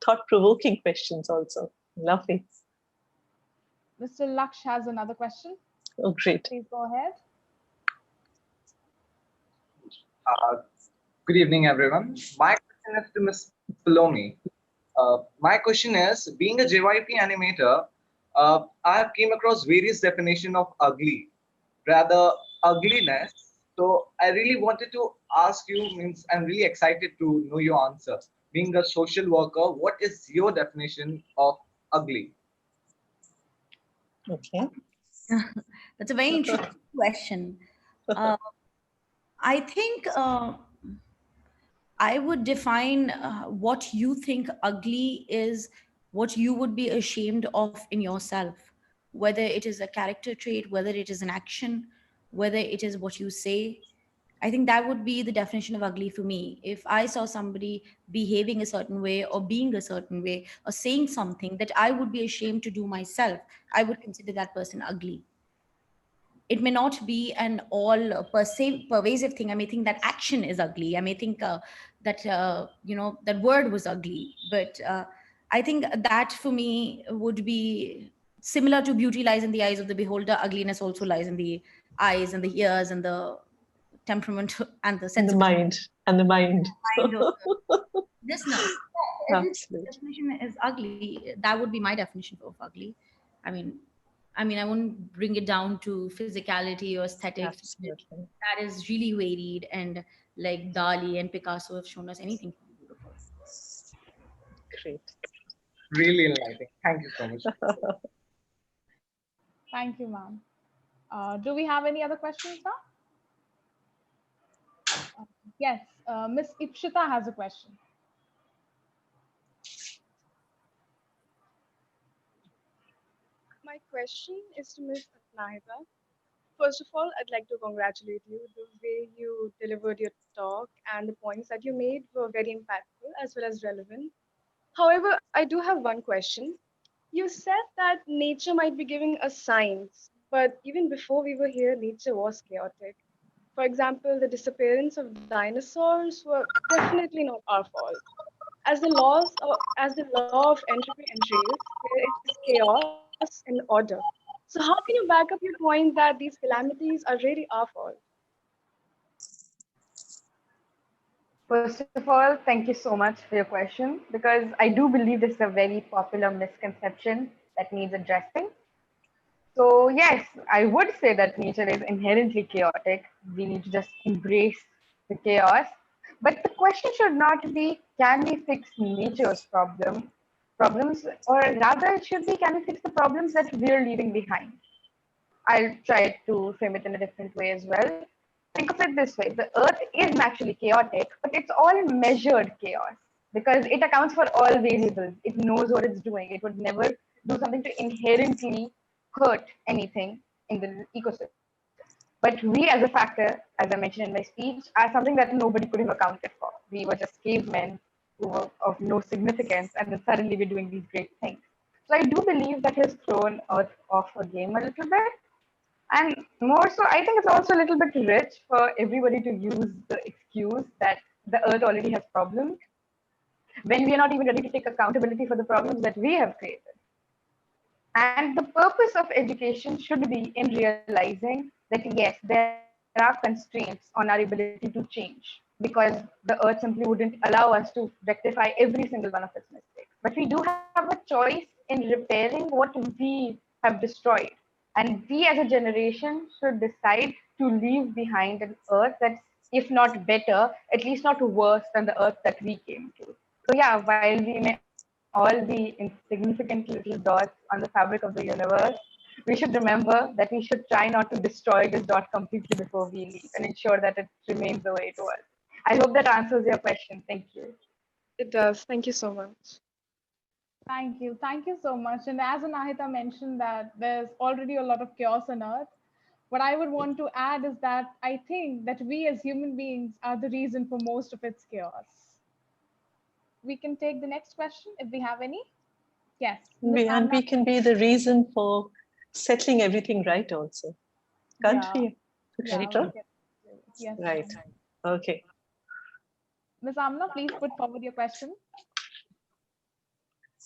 thought-provoking questions also. Lovely. Mr. Laksh has another question. Oh, great. Please go ahead. Good evening, everyone. My question is to Ms. Palomi. My question is, being a JYP animator, I have came across various definition of ugly, rather ugliness. So I really wanted to ask you, means I'm really excited to know your answer. Being a social worker, what is your definition of ugly? Okay. That's a very interesting question. I think I would define what you think ugly is what you would be ashamed of in yourself, whether it is a character trait, whether it is an action, whether it is what you say. I think that would be the definition of ugly for me. If I saw somebody behaving a certain way or being a certain way or saying something that I would be ashamed to do myself, I would consider that person ugly. It may not be an all pervasive thing. I may think that action is ugly. I may think that that word was ugly. But I think that for me would be similar to beauty lies in the eyes of the beholder. Ugliness also lies in the eyes and the ears and the temperament and the sense The mind and the mind. mind of the listener. Absolutely. Definition is ugly. That would be my definition of ugly. I mean, I wouldn't bring it down to physicality or aesthetics. Absolutely. That is really varied, and like Dali and Picasso have shown us anything can be beautiful. Great. Really enlightening. Thank you so much. Thank you, ma'am. Do we have any other questions now? Yes, Miss Ipshita has a question. My question is to Ms. Nahida. First of all, I'd like to congratulate you. The way you delivered your talk and the points that you made were very impactful as well as relevant. However, I do have one question. You said that nature might be giving us signs, but even before we were here, nature was chaotic. For example, the disappearance of dinosaurs were definitely not our fault. As the law of entropy entails, there is chaos and order. So how can you back up your point that these calamities are really our fault? First of all, thank you so much for your question because I do believe this is a very popular misconception that needs addressing. So, yes, I would say that nature is inherently chaotic. We need to just embrace the chaos. But the question should not be can we fix nature's problems, or rather, it should be can we fix the problems that we're leaving behind? I'll try to frame it in a different way as well. Think of it this way, the earth is naturally chaotic, but it's all measured chaos because it accounts for all variables. It knows what it's doing. It would never do something to inherently hurt anything in the ecosystem. But we as a factor, as I mentioned in my speech, are something that nobody could have accounted for. We were just cavemen who were of no significance, and then suddenly we're doing these great things. So I do believe that has thrown Earth off her game a little bit. And more so, I think it's also a little bit rich for everybody to use the excuse that the earth already has problems when we are not even ready to take accountability for the problems that we have created. And the purpose of education should be in realizing that yes, there are constraints on our ability to change because the earth simply wouldn't allow us to rectify every single one of its mistakes. But we do have a choice in repairing what we have destroyed. And we as a generation should decide to leave behind an earth that's, if not better, at least not worse than the earth that we came to. So yeah, while we may all be insignificant little dots on the fabric of the universe, we should remember that we should try not to destroy this dot completely before we leave and ensure that it remains the way it was. I hope that answers your question. Thank you. It does. Thank you so much. Thank you. Thank you so much. And as Anahita mentioned that there's already a lot of chaos on earth, what I would want to add is that I think that we as human beings are the reason for most of its chaos. We can take the next question if we have any. Yes. And we can be the reason for settling everything right also. Can't we? Etc. Yes. Right. Okay. Ms. Amna, please put forward your question.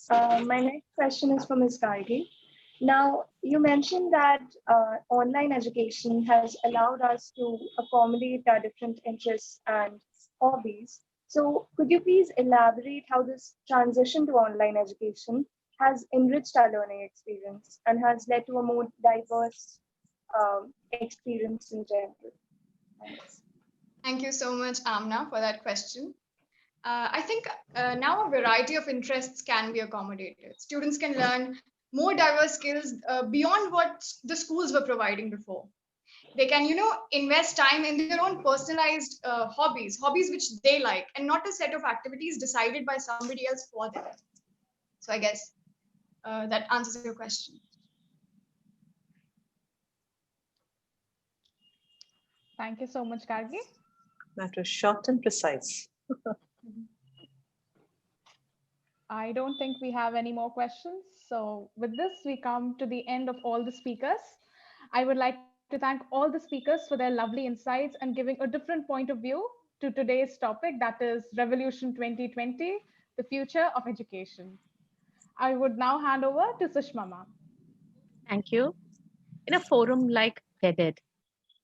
My next question is for Ms. Gargi. Now, you mentioned that online education has allowed us to accommodate our different interests and hobbies. So, could you please elaborate how this transition to online education has enriched our learning experience and has led to a more diverse experience in general? Thanks. Thank you so much, Amna, for that question. I think now a variety of interests can be accommodated. Students can learn more diverse skills beyond what the schools were providing before. They can, invest time in their own personalized hobbies which they like, and not a set of activities decided by somebody else for them. So I guess that answers your question. Thank you so much, Gargi. That was short and precise. I don't think we have any more questions. So with this, we come to the end of all the speakers. I would like to thank all the speakers for their lovely insights and giving a different point of view to today's topic, that is Revolution 2020, the future of education. I would now hand over to Sushma ma'am. Thank you. In a forum like TED,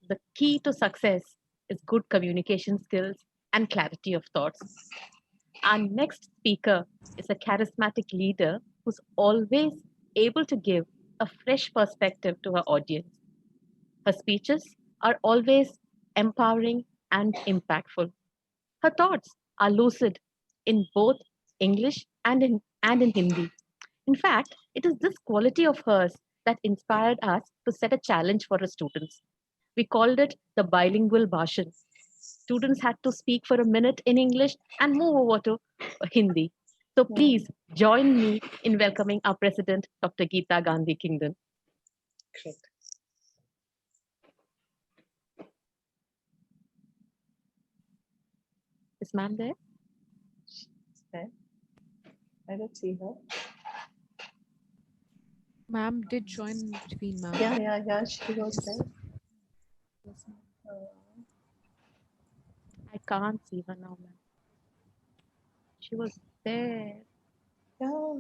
the key to success is good communication skills and clarity of thoughts. Our next speaker is a charismatic leader who's always able to give a fresh perspective to her audience. Her speeches are always empowering and impactful. Her thoughts are lucid in both English and in Hindi. In fact, it is this quality of hers that inspired us to set a challenge for her students. We called it the bilingual Bhashan. Students had to speak for a minute in English and move over to Hindi. So please join me in welcoming our president, Dr. Geeta Gandhi Kingdon. Great. Is ma'am there? She's there. I don't see her. Ma'am did join between, ma'am. Yeah, she was there. I can't see her now, ma'am. She was there. Yeah.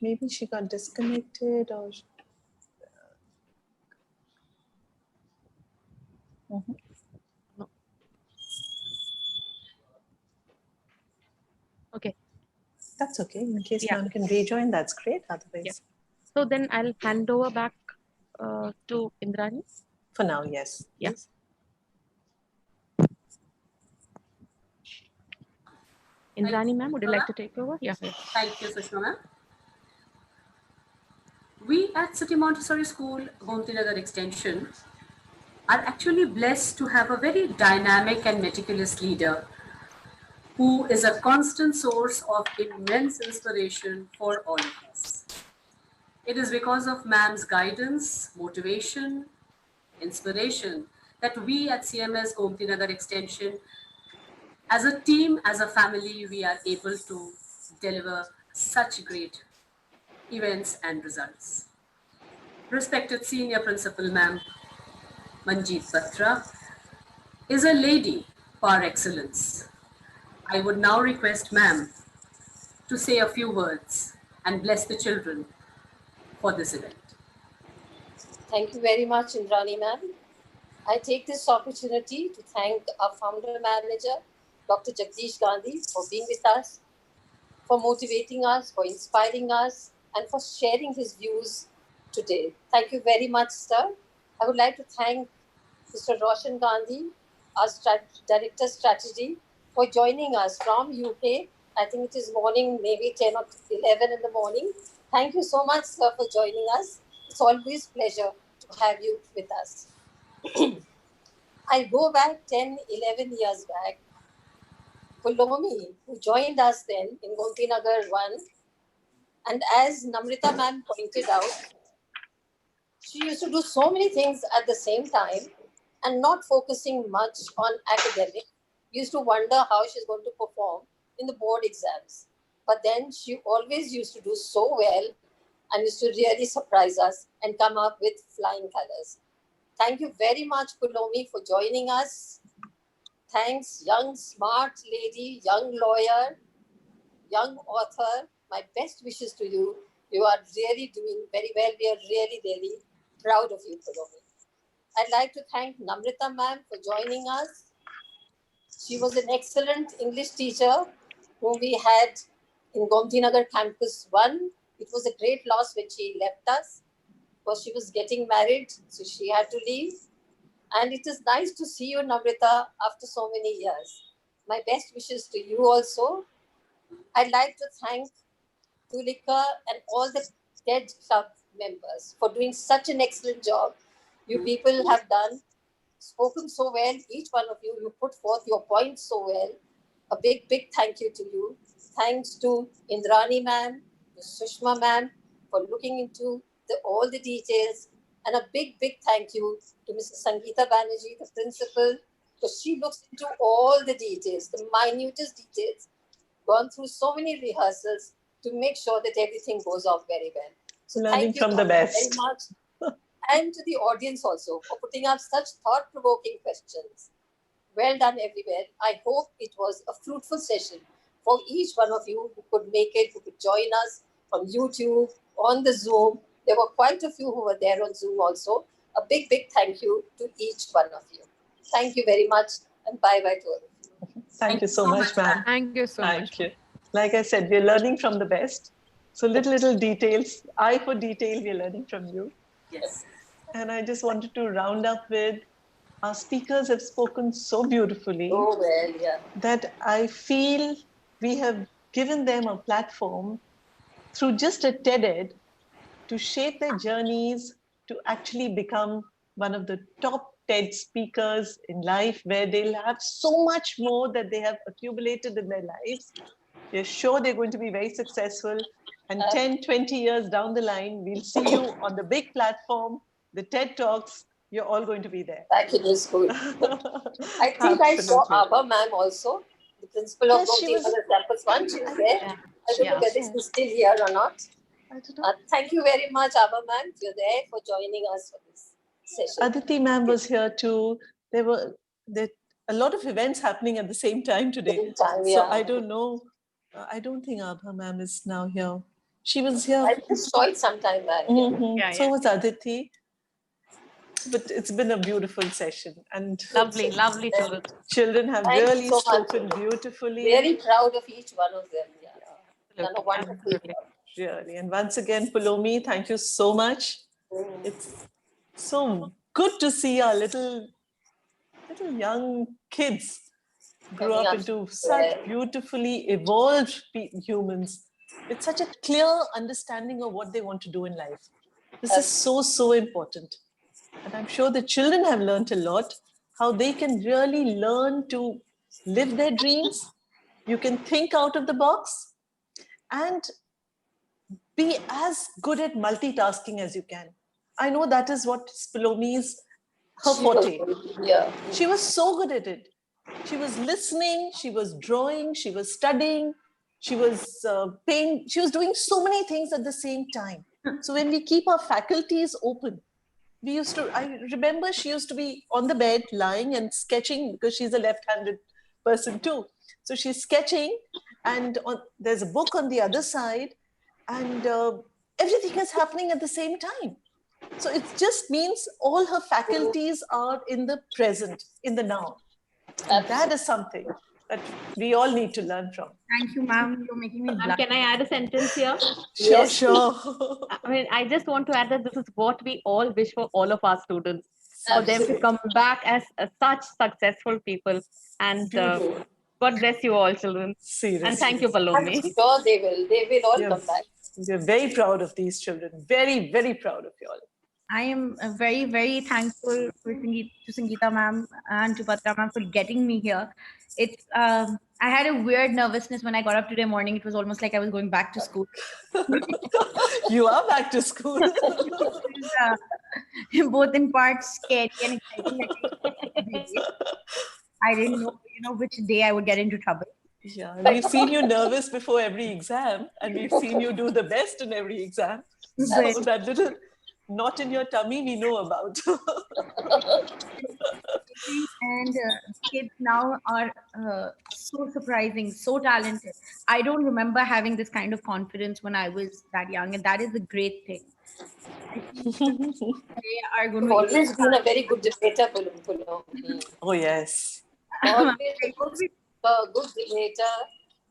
Maybe she got disconnected or... No. Okay. That's okay. In case ma'am can rejoin, that's great. Otherwise. Yeah. So then I'll hand over back to Indrani. For now, yes. Yeah. Please. Indrani ma'am, would you like to take over? Yeah. Thank you, Sushma ma'am. We at City Montessori School, Gomtinagar Extension, are actually blessed to have a very dynamic and meticulous leader who is a constant source of immense inspiration for all of us. It is because of ma'am's guidance, motivation, inspiration that we at CMS Gomtinagar Extension, as a team, as a family, we are able to deliver such great events and results. Respected Senior Principal Ma'am Manjeet Batra is a lady par excellence. I would now request Ma'am to say a few words and bless the children for this event. Thank you very much, Indrani ma'am. I take this opportunity to thank our founder manager, Dr. Jagdish Gandhi, for being with us, for motivating us, for inspiring us, and for sharing his views today. Thank you very much, sir. I would like to thank Mr. Roshan Gandhi, our Director Strategy, for joining us from UK. I think it is morning, maybe 10 or 11 in the morning. Thank you so much, sir, for joining us. It's always a pleasure to have you with us. I go back 10, 11 years back. Pulomi, who joined us then in Gomtinagar 1, and as Namrita ma'am pointed out, she used to do so many things at the same time and not focusing much on academic. Used to wonder how she's going to perform in the board exams. But then she always used to do so well and used to really surprise us and come up with flying colors. Thank you very much, Pulomi, for joining us. Thanks, young, smart lady, young lawyer, young author. My best wishes to you. You are really doing very well. We are really, really proud of you, Palomi. I'd like to thank Namrita ma'am for joining us. She was an excellent English teacher whom we had in Gomtinagar Campus 1. It was a great loss when she left us because she was getting married, so she had to leave. And it is nice to see you, Namrita, after so many years. My best wishes to you also. I'd like to thank Tulika and all the TED Club members for doing such an excellent job. You people have done, spoken so well, each one of you, you put forth your points so well. A big, big thank you to you. Thanks to Indrani ma'am, to Sushma ma'am for looking into all the details. And a big, big thank you to Mrs. Sangeeta Banerjee, the principal, because she looks into all the details, the minutest details, gone through so many rehearsals to make sure that everything goes off very well. So Learning thank you from the very best. much. And to the audience also for putting up such thought-provoking questions. Well done everywhere. I hope it was a fruitful session for each one of you who could make it, who could join us from YouTube, on the Zoom. There were quite a few who were there on Zoom also. A big, big thank you to each one of you. Thank you very much and bye-bye to all of you. Thank you so much, ma'am. Thank you so much. Thank you. Like I said, we're learning from the best. So little details. I for detail, we're learning from you. Yes. And I just wanted to round up with our speakers have spoken so beautifully that I feel we have given them a platform through just a TED-Ed to shape their journeys to actually become one of the top TED speakers in life, where they'll have so much more that they have accumulated in their lives. We're sure they're going to be very successful. And 10, 20 years down the line, we'll see you on the big platform, the TED Talks. You're all going to be there. Thank you, Ms. School. I think I saw Abha ma'am also, the principal of Gomtinagar Campus 1. She was there. I don't know whether she's still here or not. Thank you very much, Abha ma'am. You're there for joining us for this session. Aditi ma'am was here too. There were a lot of events happening at the same time today. So I don't know. I don't think Abha ma'am is now here. She was here. I just saw it sometime back. So was Aditi. But it's been a beautiful session. And lovely children. Children have Thank really you so spoken much. beautifully. Very proud of each one of them. Yeah. Done a wonderful job. Really. And once again, Palomi, thank you so much. It's so good to see our little young kids grow up into such beautifully evolved humans with such a clear understanding of what they want to do in life. This is so important. And I'm sure the children have learned a lot, how they can really learn to live their dreams. You can think out of the box and be as good at multitasking as you can. I know that is what Palomi's her forte. She was so good at it. She was listening, she was drawing, she was studying, she was paying, she was doing so many things at the same time. So when we keep our faculties open, I remember she used to be on the bed lying and sketching because she's a left-handed person too. So she's sketching and there's a book on the other side and everything is happening at the same time. So it just means all her faculties are in the present, in the now. And that is something that we all need to learn from. Thank you, ma'am. You're making me blush. Can I add a sentence here? Sure. I mean, I just want to add that this is what we all wish for all of our students, for them to come back as such successful people. And God bless you all, children. Seriously. And thank you, Palomi. I'm sure they will all come back. We're very proud of these children. Very, very proud of you all. I am very, very thankful to Sangeeta ma'am and to Patra ma'am for getting me here. It's I had a weird nervousness when I got up today morning. It was almost like I was going back to school. You are back to school. Both in parts scary and exciting. I didn't know which day I would get into trouble. Yeah, we've seen you nervous before every exam, and we've seen you do the best in every exam. So that little knot in your tummy we know about. And kids now are so surprising, so talented. I don't remember having this kind of confidence when I was that young, and that is a great thing. I think they are going You've to always been a very good debater, Pulo. Oh, yes. Always a good debater.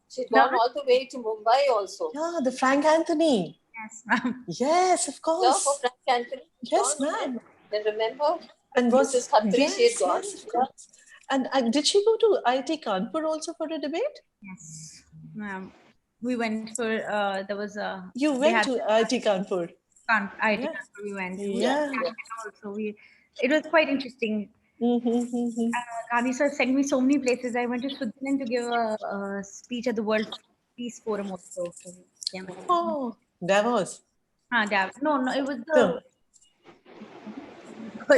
She'd gone all the way to Mumbai also. Yeah, the Frank Anthony. Yes, ma'am. Yes, of Yeah, course. for Frank Anthony. Yes, ma'am. Then remember, And was Mrs. Khatri, she had gone. yes, of course. And did she go to IIT Kanpur also for a debate? Yes, ma'am. We went for there was a You they went had to IIT Kanpur. IIT Yeah. Kanpur. We went. Yeah. Also, it was quite interesting. Gandhi sir sent me so many places. I went to Switzerland to give a speech at the World Peace Forum also. Yeah. Oh, Davos. No, it was No. the.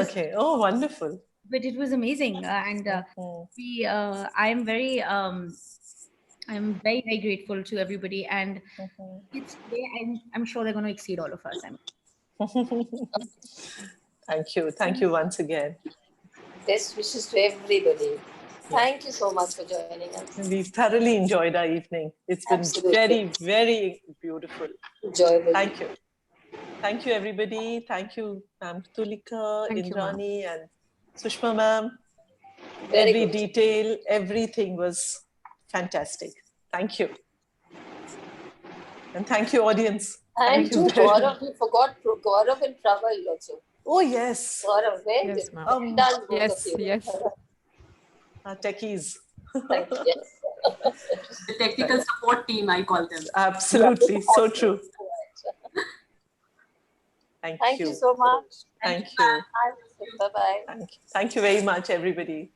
Okay. Oh, wonderful. But it was amazing, and I'm very very grateful to everybody, and it's today I'm sure they're going to exceed all of us. Thank you once again. Best wishes to everybody. Thank you so much for joining us. We've thoroughly enjoyed our evening. It's been very, very beautiful. Enjoyable. Thank you. Thank you, everybody. Thank you, Ma'am Tulika, Thank you, ma'am. Indrani, and Sushma, ma'am. Very Every good. detail, everything was fantastic. Thank you. And thank you, audience. And Thank you to very much. Gaurav, we forgot Gaurav and Praval also. Oh, yes. Gaurav, where Yes, did ma'am. done both Yes, of you? yes. Thank Techies. you. Yes. The technical support team, I call them. Absolutely. So true. Thank you so much. Thank you. Bye-bye. Thank you very much, everybody.